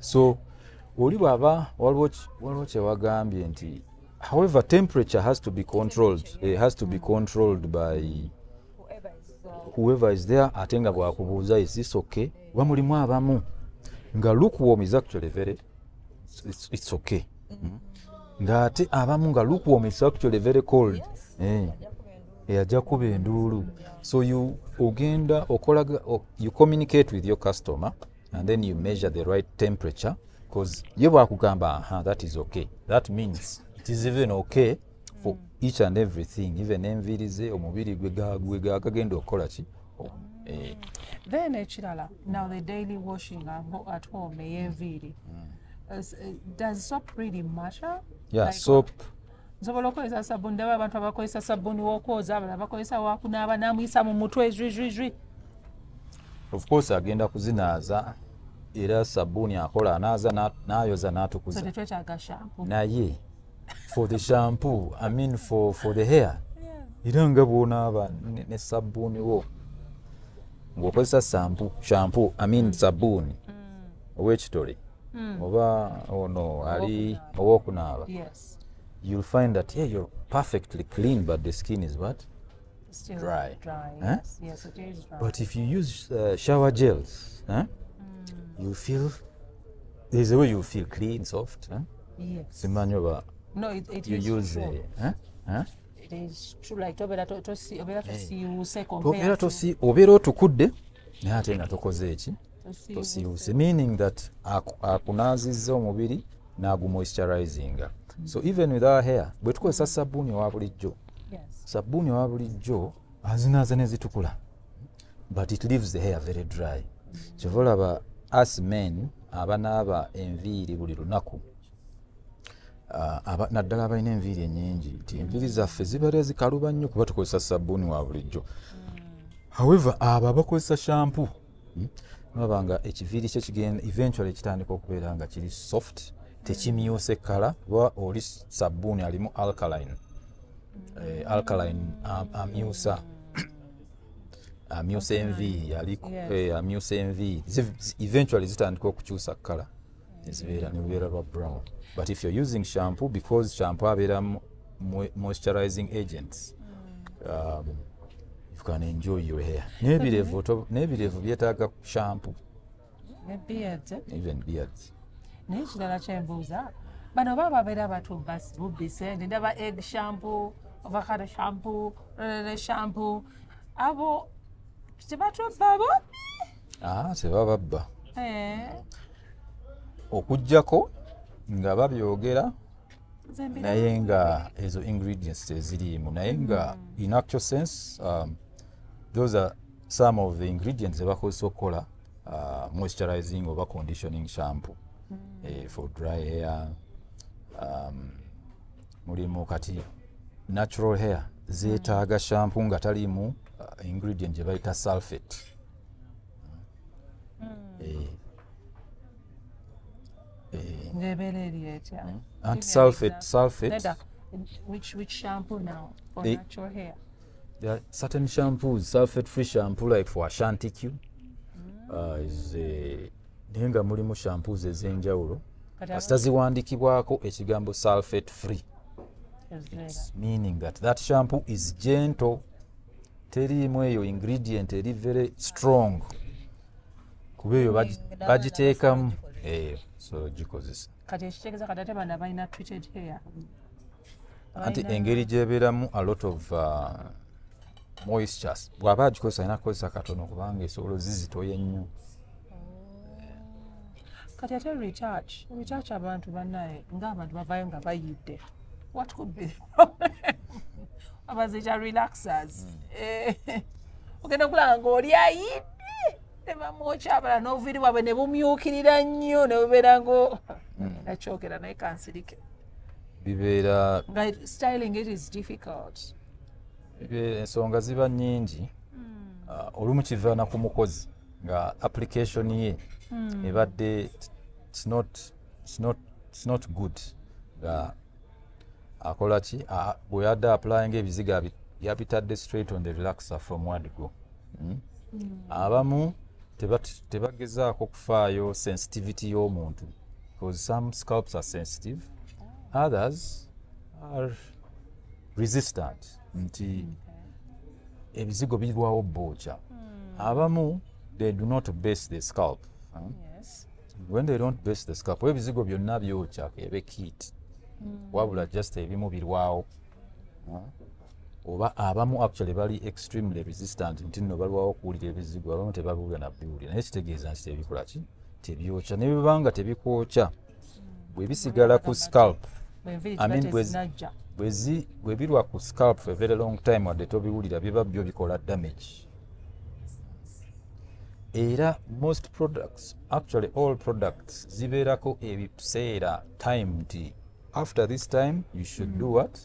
So oli bw'aba waliwo kyewagambye nti however temperature has to be controlled. It has to be controlled by whoever is there. Ate nga bwakubuuza is this okay oba mulimu abamu nga lukewarm is actually very it's okay nga ate abamu nga lukewarm is actually very cold ajja kuba enduulu. So you ogenda okolaga you communicate with your customer and then you measure the right temperature because ye bwakugamba that is okay, that means it is even okay for each and everything, even enviiri ze omubiri gwe gagenda okukola ki. Then ekirala now the daily washing at home ey'enviiri does soap really matter? Soap nsobola okukozesa sabbuuni ndaba abantu abakozesa sabbuuni w'okwoza abalala bakozesa wakunaaba n'amuyisa mu mutwe jwi. Of course agenda kuzinaaza era sabbuuni akola anaaza n'ayoza n'atukuza. So tetwetaaga shampoo. Naye for the shampoo I mean for the hair era nga bw'onaaba ne sabbuuni wo ng'okozesa shampoo I mean sabbuuni ow'ekitole oba ono ali ow'okunaaba you'll find that you're perfectly clean but the skin is what? Still dry. Yes, it is dry. But if you use shower gels, you feel there's a way you feel clean, soft. Yes. Simanyoba. No, it you is use true. It is true. Like obera to see you say compare to obera otukudde naye ate nga tokoze eki tosiiwuse, meaning that akunaazizza omubiri n'agumoisturizinga. So even with our hair bwe tukozesa sabbuuni owa bulijjo sabbuuni owa bulijjo azinaaza ne zitukula but it leaves the hair very dry. Kyova olaba us men abanaaba enviiri buli lunaku naddala abalina enviiri ennyingi nti enviiri zaffe zibeera zikaluba nnyo kuba tukozesa sabbuuni wa bulijjo. However abo abakozesa shampoo nolaba nga ekiviiri kye kigenda eventually kitandika okubeera nga kiri soft tekimyuse kala kuba oli sabbuuni alimu alkaline. Alkaline amyusa enviiri amyusa enviiri eventually zitandika okukyusa kala nezibeera lwa brown. But if you're using shampoo, because shampoo abeera moisturizing agents, you can enjoy your hair. N'ebirevu byetaaga shampoo. Even beards. Naye ekirala kyembuuza bano baba babeera bubise ndaba egg shampoo, avocado shampoo, shampoo abo tebatubba bo? Tebababba. Okuggyako nga babyogera naye nga ezo ingredients teziriimu naye nga in actual sense those are some of the ingredients ze bakozesa okukola moisturizing oba conditioning shampoo for dry hair. Mulimu kati natural hair zeetaaga shampoo nga taliimu ingredient gye bayita sulfate. Ngebeera eri etya? Give me an Anti-sulfate, example. sulfate. Neda, which shampoo now for The- natural hair? There are certain shampoos, sulfate-free shampoo like for Ashanti Q. Naye nga mulimu shampoos ez'enjawulo. Kasita ziwandiikibwako ekigambo sulfate-free. It's meaning that shampoo is gentle. Teriimu eyo ingredient eri very strong. Kuba eyo bagiteekamu. So gikozesa. Kati ekitegeeza kati ate bano balina treated hair. Anti engeri gyebeeramu a lot of moisture. Bw'aba agikozesa alina kukozesa katono kubanga esobola zizitoya ennyo. Kati ate retouch abantu bannaye ng'abantu bavaayo nga bayidde. What could be the problem? Abazita relaxers. Ogenda okulaba ng'oli ayidde ne bamwokya abalala n'obuviiri bwabwe ne bumyukirira nnyo ne bubeera ngo nakyogera naye kansirike. Bibeera Nga styling it is difficult. ensonga ziba nnyingi. Olumu kiva na ku mukozi nga application ye ebadde it's not good. Nga akola ki bwe yadde applying ebiziga yabitadde straight on the relaxer from word go. Abamu tebagezaako kufaayo sensitivity y'omuntu because some scalps are sensitive, others are resistant nti ebizigo birwawo bookya. Abamu they do not base the scalp. Yes. When they don't base the scalp ebizigo byonna byokya ebe kit wabula just ebimu birwawo. Oba abamu actually bali extremely resistant nti nno balwawo okuwulira ebizigo, abamu tebabiwulira na biwulira, naye kitegeeza nti tebikola ki tebyokya. ne bwebanga tebikwokya bwe bisigala ku scalp bwe birwa ku scalp for a very long time wadde tobiwulira biba byo bikola damage. Era most products, actually all products zibeerako ebiseera time nti after this time you should do what?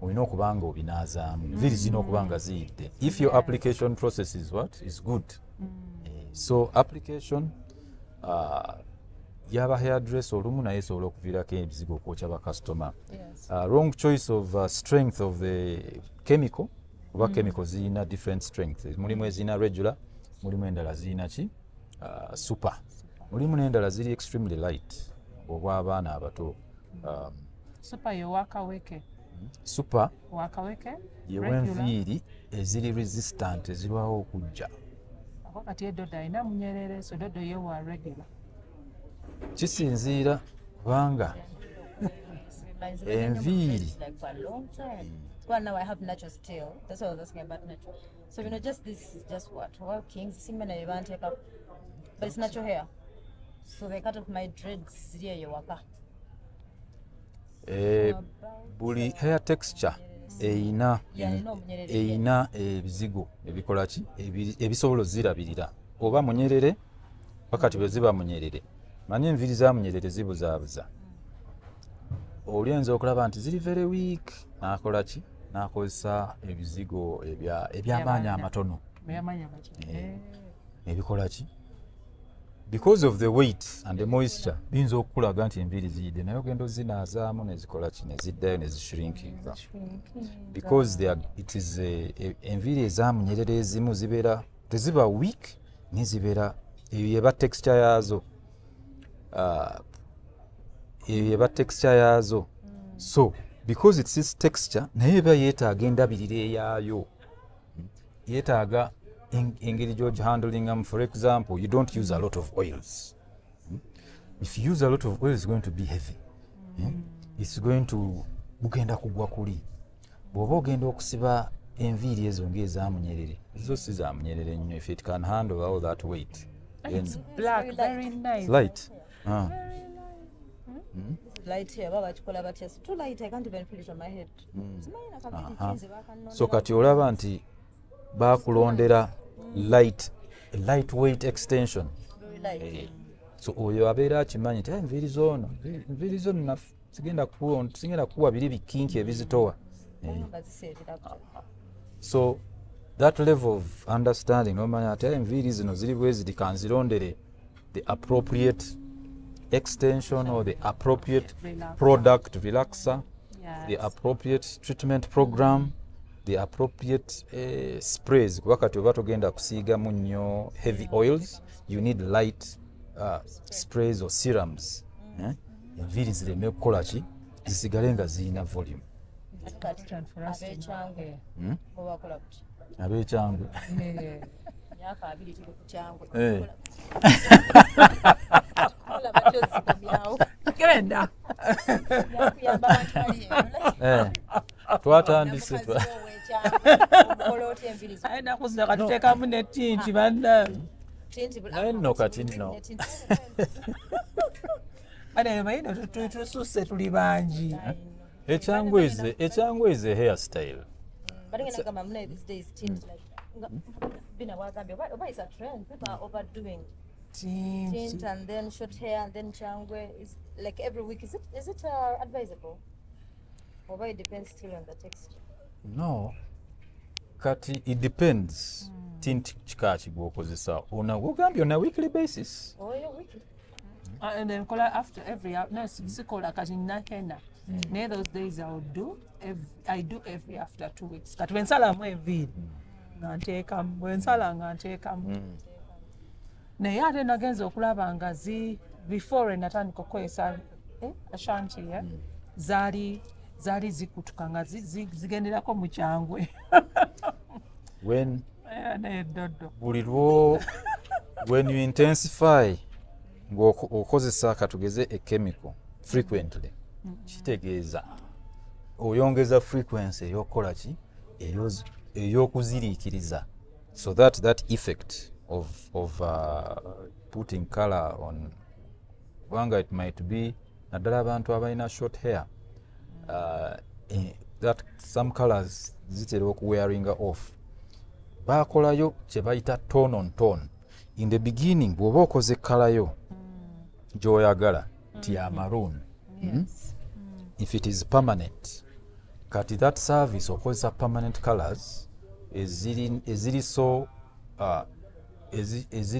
Olina okuba nga obinaazaamu. Enviiri zirina okuba nga ziyidde. If your application process is what? Is good. So application yaba hairdresser olumu naye esobola okuviirako ebizigo okwokya ba customer. Wrong choice of strength of the chemical. Kuba chemical zirina different strength. Mulimu ezirina regular, mulimu endala zirina ki? Super. Mulimu n'endala ziri extremely light obw'abaana abato. Super yewakaweke. Super Wakaweke. yewenviiri eziri resistant ezirwawo okujja. Ako kati edodo alina munyerere so dodo ye wa regular. Kisinziira kubanga enviiri Like for a long time. Well, now I have natural still. That's what I was asking about natural. So just this is just what kings semen I want take up, but it's natural hair. So they cut off my dreads. Ziriya yewaka. buli hair texture eyina ebizigo ebikola ki ebisobola zirabirira oba munyerere wakati bwe ziba munyerere. Manyi enviiri za munyerere zibuzaabuza. Olyenza okulaba nti ziri very weak n'akola ki n'akozesa ebizigo eby'amaanyi amatono ebikola ki because of the weight and the moisture biyinza okukulaga nti enviiri ziyidde naye ogenda ozinaazaamu nezikola ki neziddayo nezishrinkinga because it is enviiri ezamunyerera ezimu zibeera teziba weak nezibeera eyo yeba texture yaazo so because it's this texture naye eba yeetaaga endabirira eyaayo yeetaaga engeri gy'ogihandling. For example, you don't use a lot of oils. If you use a lot of oil, it's going to be heavy. It's going to bugenda kugwa kuli. Bw'oba ogenda okusiba enviiri ezo ng'ezaamunyerere zo si zaamunyerere nnyo. If it can handle all that weight. It's black, very nice. Light. Light hair, baba chikola batya. It's too light, I can't even feel it on my head. So kati olaba nti baakulondera lightweight extension. So oyo abeera akimanyi nti enviiri zoono sigenda kuwa biri bikinki ebizitowa. So that level of understanding nomanya ate enviiri zino ziri bwe ziri kanzirondere the appropriate extension or the appropriate product relaxer, the appropriate treatment program, the appropriate sprays. Kuba kati oba togenda kusiigamu nnyo heavy oils, you need light sprays or serums. Enviiri zireme kukola ki zisigale nga zirina volume. Abekyangwe twatandise ayina kuzira katuteekamu netinti banna nno kati nno bayina tususse tuli bangi. ekyangwe is a hairstyle. But again, these days, tint like it's a trend. People are overdoing tint and then short hair and then changwe is like every week. Is it advisable? Or it depends still on the texture. No, kati it depends. Tint kika kigwokozesa ogambye on a weekly basis. Oh, yeah, weekly. And then color after every no, sikola kati nakenda. Near those days I do every after 2 weeks. Kati wensalamu enviiri ngantekamu wensala ngantekamu naye ate nagenza okulaba nga before natandika okukozesa Ashanti zaali zikutuka nga zigenderako mu kyangwe when you intensify ng'okozesa katugeze a chemical frequently kitegeeza oyongeza frequency ey'okukola ki ey'okuziriikiriza so that effect of putting color on kubanga it might be naddala abantu abalina short hair that some colors zitera okuwearinga off bakolayo kye bayita tone on tone in the beginning bw'oba okoze kalayo gy'oyagala ti ya maroon. If it is permanent, kati that service okozesa permanent colors eziri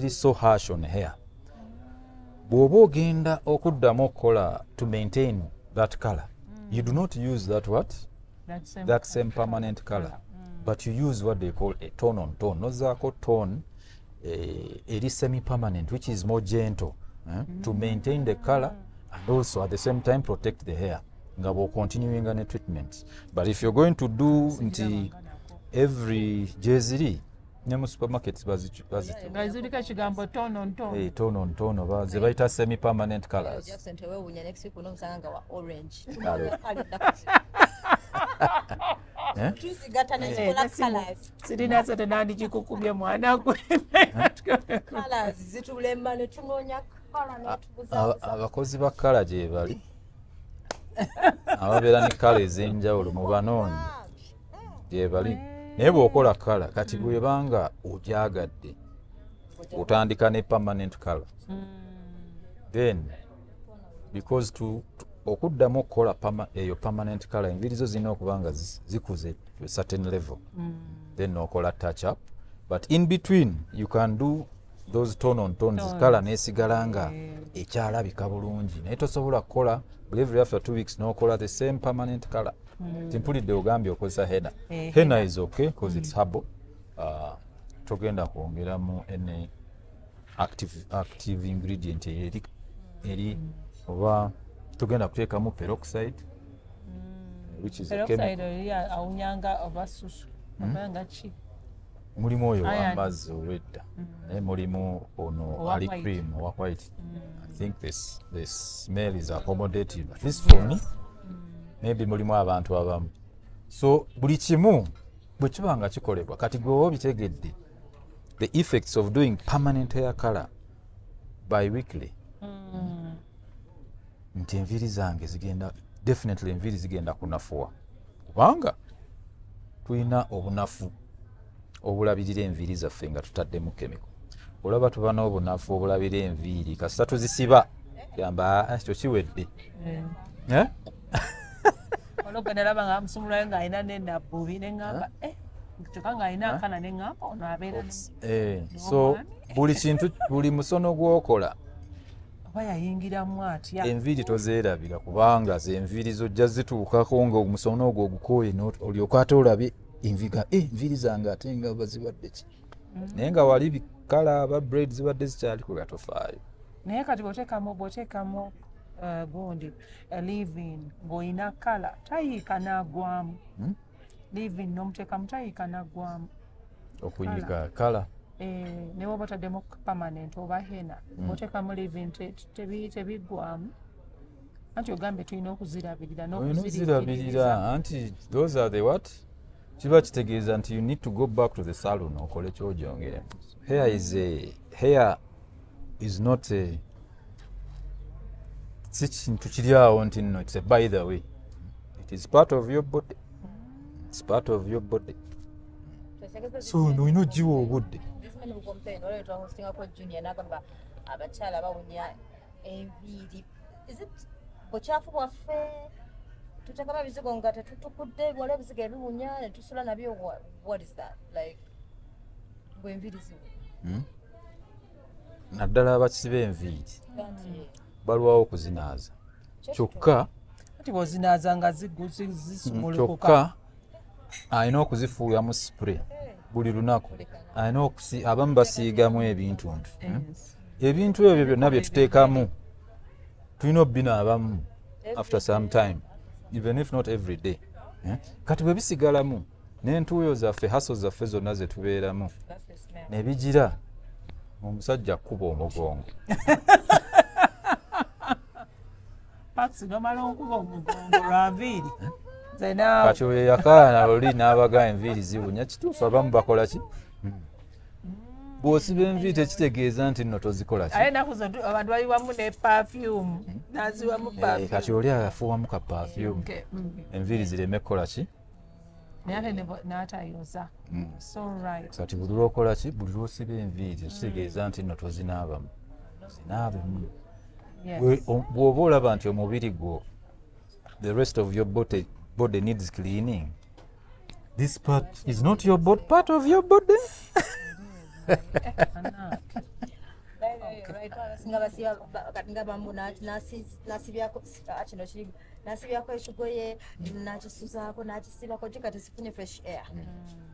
so harsh on hair. Bw'oba ogenda okuddamu okukola to maintain that color, you do not use that same permanent color, but you use what they call a tone on tone. Nozaako tone eri semi-permanent, which is more gentle to maintain the color and also at the same time protect the hair. Nga bo continuing ne treatments. But if you're going to do nti every jeziri ne mu supermarkets bazirika kigambo tone on tone. Tone on tone oba ze bayita semi permanent colors. Jackson tewe wunya next week unomsanga wa orange. Tusigata ne colors. Sirina sate nandi kikukubye mwana gwe. Colors zitulema ne tunonya color ne tubuza. Abakozi ba color gye bali. Ababeera ne kala ez'enjawulo mu banoonyi gye bali naye bw'okola kala kati bw'ebanga ogyagadde otandika ne permanent color then because okuddamu okukola eyo permanent color enviiri zo zirina okuba nga zikuze to a certain level then n'okola touch up but in between you can do those tone on tones color n'esigala nga ekyalabika bulungi naye tosobola kukola every after 2 weeks n'okola the same permanent color. Timpulidde ogambye okozesa henna is okay because it's herbal. Togenda kwongeramu ene active ingredient eri oba togenda kuteekamu peroxide which is a chemical. Peroxide awunyanga oba susu obanga ki mulimu oyo w'amazzi olwedda naye mulimu ono ali cream owa white. I think the smell is accommodative, at least for me. Maybe mulimu abantu abamu. So buli kimu bwe kiba nga kikolebwa kati gwe oba obitegedde the effects of doing permanent hair color bi-weekly nti enviiri zange definitely enviiri zigenda kunafuwa kubanga tulina obunafu obulabirira enviiri zaffe nga tutaddemu chemical. Olaba tuba n'obunafu obulabira enviiri kasita tuzisiba gamba kyo kiwedde. ologenda laba nga musumulayo ng'alina nenabbubi neŋŋamba kyokka ng'alina akana neŋŋamba ono abeera so buli kintu buli musono gw'okola oba yayingiramu atya enviiri tozeerabira kubanga zenviiri zojja zituukako nga omusono ogwo ogukooye olyoka ate olabye enviiri zange ate nga bazibadde ki naye nga wali bikala aba bread zibadde zikyaliko gatofaayo naye kati bw'oteekamu gundi livin ng'olina kala tayiika n'agwamu livin n'omuteekamu tayiika n'agwamu okuyiika kala ne woba otaddemu permanent oba hena bw'oteekamu livin tebiggwamu anti ogambye tulina okuzirabirira n'okuzirabirira anti those are the what kiba kitegeeza nti you need to go back to the salon okole kyojongere hair is not a si kintu kiri awo nti nno it's a by the way it is part of your body it's part of your body so noina ogiwa obudde abakyala bawunya enviiri bukyafu bwaffe tutekamo ebizigo nga tetutukudde wala ebizigo ebiwunya netusula nabyo what is that like bwenviiri ziwe naddala abakisiba enviiri balwawo okuzinaaza kyokka bwozinaaza nga zisumulukuka kyokka alina okuzifuulamu spray buli lunaku alina abamu basiigamu ebintuntu ebintu ebyo byonna bye tuteekamu tulina obbinaabamu after some time even if not every day kati bwe bisigalamu n'entuuyo zaffe haso zaffe zonna ze tubeeramu ne bigira omusajja kkuba omugongo paxi nomala okuba omugongo lwa nviiri kati oyo yakaana luli n'abaga enviiri ziwunya kituufu abamu bakola ki bw'osiba enviiri tekitegeeza nti nno tozikola ki aye enaku zo abantu bali wamu ne perfume naziwamu perfume kati oli afuuwamu ka perfume enviiri zireme kukola ki naye ate n'atayoza so right kati buli lwokola ki buli lwosiba enviiri tekitegeeza nti nno tozinaabamu zinaabemu bw'oba olaba nti omubiri gwo the rest of your body needs cleaning this part is not your body, part of your body nasibyako ekigoye nakisuzaako nakisibako kikati sifunye fresh air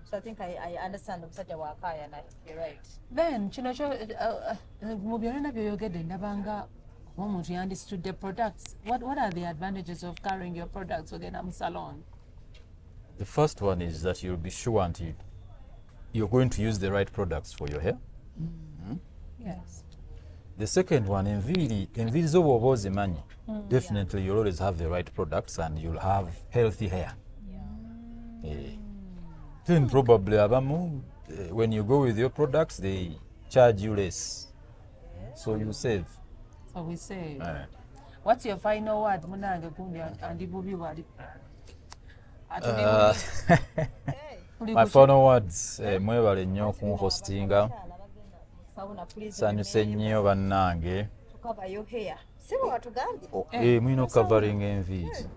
so I think I understand omusajja wakaaya naye you're right then kino kyo mu byonna byoyogedde ndabanga omuntu yandisitudde products what are the advantages of carrying your products ogenda mu salon the first one is that you'll be sure until you're going to use the right products for your hair yes the second one enviiri zo bw'oba ozimanyi definitely you'll always have the right products and you'll have healthy hair then probably abamu when you go with your products they charge you less so you save so we say what's your final word munange gundi andi bubi wali my final words mwebale nnyo okunhostinga sanyuse nnyo bannange mwina okukavaringa enviiri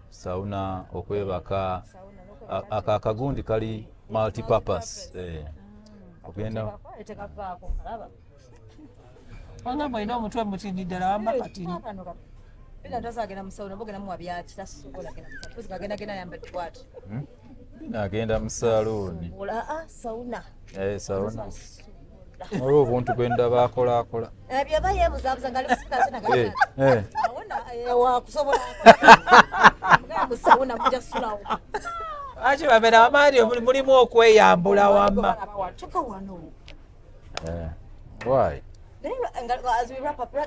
sauna okwebaka akagundi kali multipurpose ogenda wanga mwina omutwe mutindi ddala wamba katini agenda mu saluuni sauna olwo obuntu bwenda bakolaakola byaba yeebuzaabuza nga wakusobola musauna muja sulawo aki babeera amaani mulimu okweyambula wamma why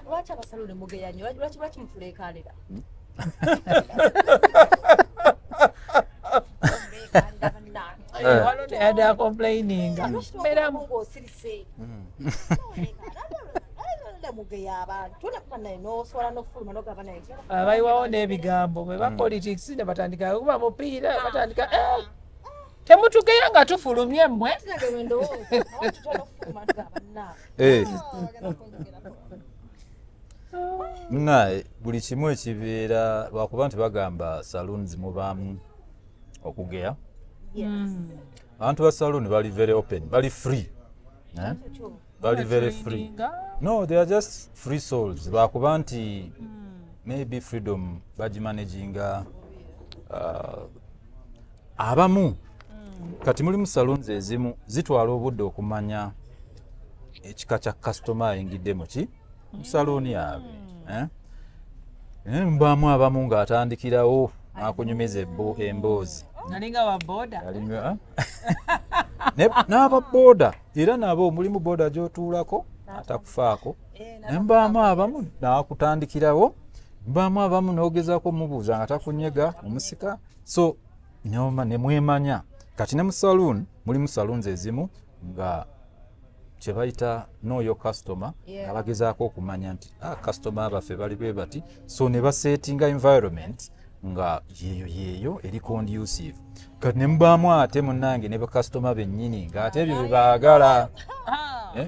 lwaki abasaluuni mugeyanyo lwaki mutuleekanira wano teyadde complaininga mbeeramu bayiwawo n'ebigambo bwe ba politics ne batandika kuba mupiira batandika temutugeya nga tufulumye mmwe nga buli kimu ekibeera lwakuba nti bagamba saloons mubaamu okugeya abantu ba saloon bali very open bali free bali very free. No, they are just free souls. Bakuba nti maybe freedom bagimanaginga abamu kati mulimu saloons ezimu zitwala obudde okumanya ekika kya customer ayingidde mu ki salooni yaabwe. Mbaamu abamu ng'atandikirawo akunyumiza emboozi nalinga wa boda n'ababooda era nabo mulimu booda gy'otuulako atakufaako. Mbaamu abamu n'akutandikirawo, mbaamu abamu n'ogezaako mubuuza nga takunyega omusika. So ne mwemanya kati ne mu saloon mulimu saloons ezimu nga kye bayita know your customer nga bagezaako okumanya nti customer abaffe bali bwe bati, so ne basetinga environment nga yeeyo eri conducive. Kati ne mubaamu ate munnange ne bakasitoma bennyini ng'ate ebyo bye baagala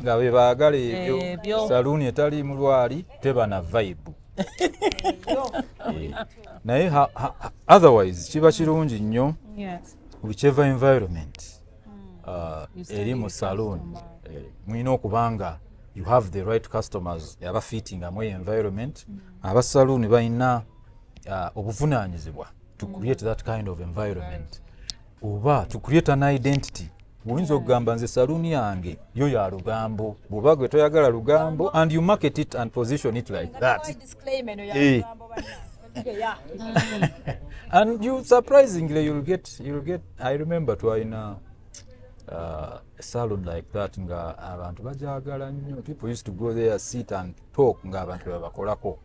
nga bwe baagala ebyo. Saloon etali mu lwali teba na vibe. Naye otherwise kiba kirungi nnyo whichever environment eri mu saloon mulina okubanga you have the right customers abafitingamu environment. Aba saloon balina obuvunaanyizibwa to create that kind of environment oba to create an identity. Oyinza okugamba nze saloon yange yo ya Lugambo, bw'oba gwe toyagala Lugambo and you market it and position it like that. And you surprisingly you'll get I remember twalina a salon like that nga abantu bajagala nnyo. People used to go there, sit and talk nga abantu babakolako.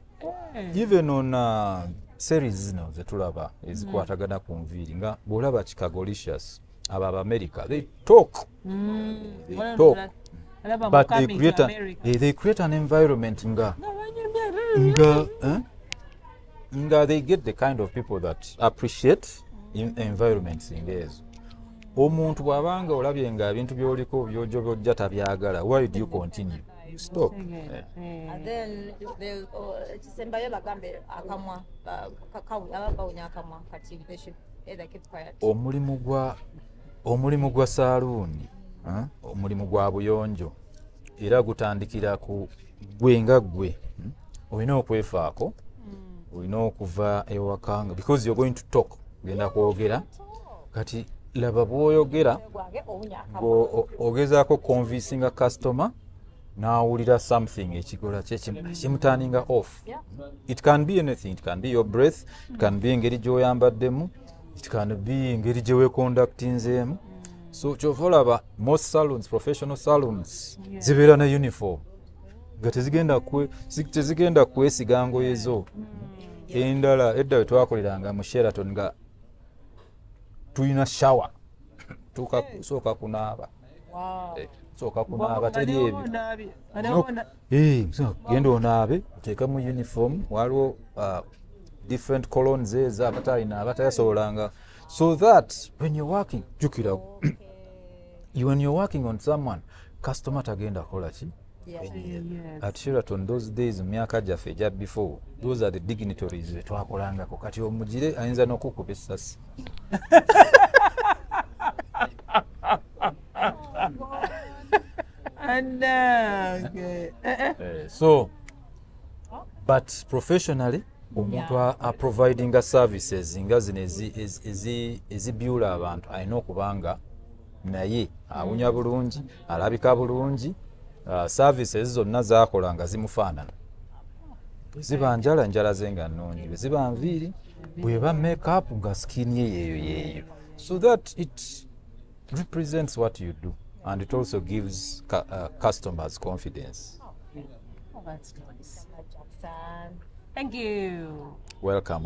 Even on series zino zetulaba ezikwatagana ku nviiri nga bw'olaba Chicagolicious aba America, they talk. They talk. But they create an environment nga they get the kind of people that appreciate environments ezo. Omuntu bw'abanga olabye nga ebintu by'oliko by'ojja tabyagala, why do you continue? You stop. And then kisembayo bagambe akamwa ababawunya akamwa kati they should either keep quiet. Omulimu gwa saloon, omulimu gwa buyonjo era gutandikira ku gwe nga gwe. Olina okwefaako, olina okuva ewaka because you're going to talk, genda kwogera. Kati laba bw'oyogera ogezaako convincing customer n'awulira something ekikola kimutaninga off. It can be anything. It can be your breath, it can be engeri gy'oyambaddemu, it can be engeri gye weeconductinzeemu. So kyova olaba most saloons, professional saloons zibeera na uniform nga tezigenda kwesiga ngoye zo. Endala edda we twakoleranga mu Sheraton nga tulina shower sooka kunaaba. Sooka kunaaba teri ebyo. Genda onaabe oteekamu uniform, waliwo different colognes ezo abatalina abatayasobolanga, so that when you're working jukira when you're working on someone customer tagenda kola ki. At Sheraton those days myaka gyaffe egya before, those are the dignitaries twakolangako. Kati omugire ayinza n'okukuba essasi. So but professionally omuntu providing services nga zino ezibyula abantu alina okubanga naye awunya bulungi, alabika bulungi, services zonna zakola nga zimufaanana. Bweziba njala ze nga nnungi, bweziba nviiri, bweba make-up nga skin ye yeeyo. So that it represents what you do and it also gives customers confidence. Oh, that's nice. Thank you. Welcome.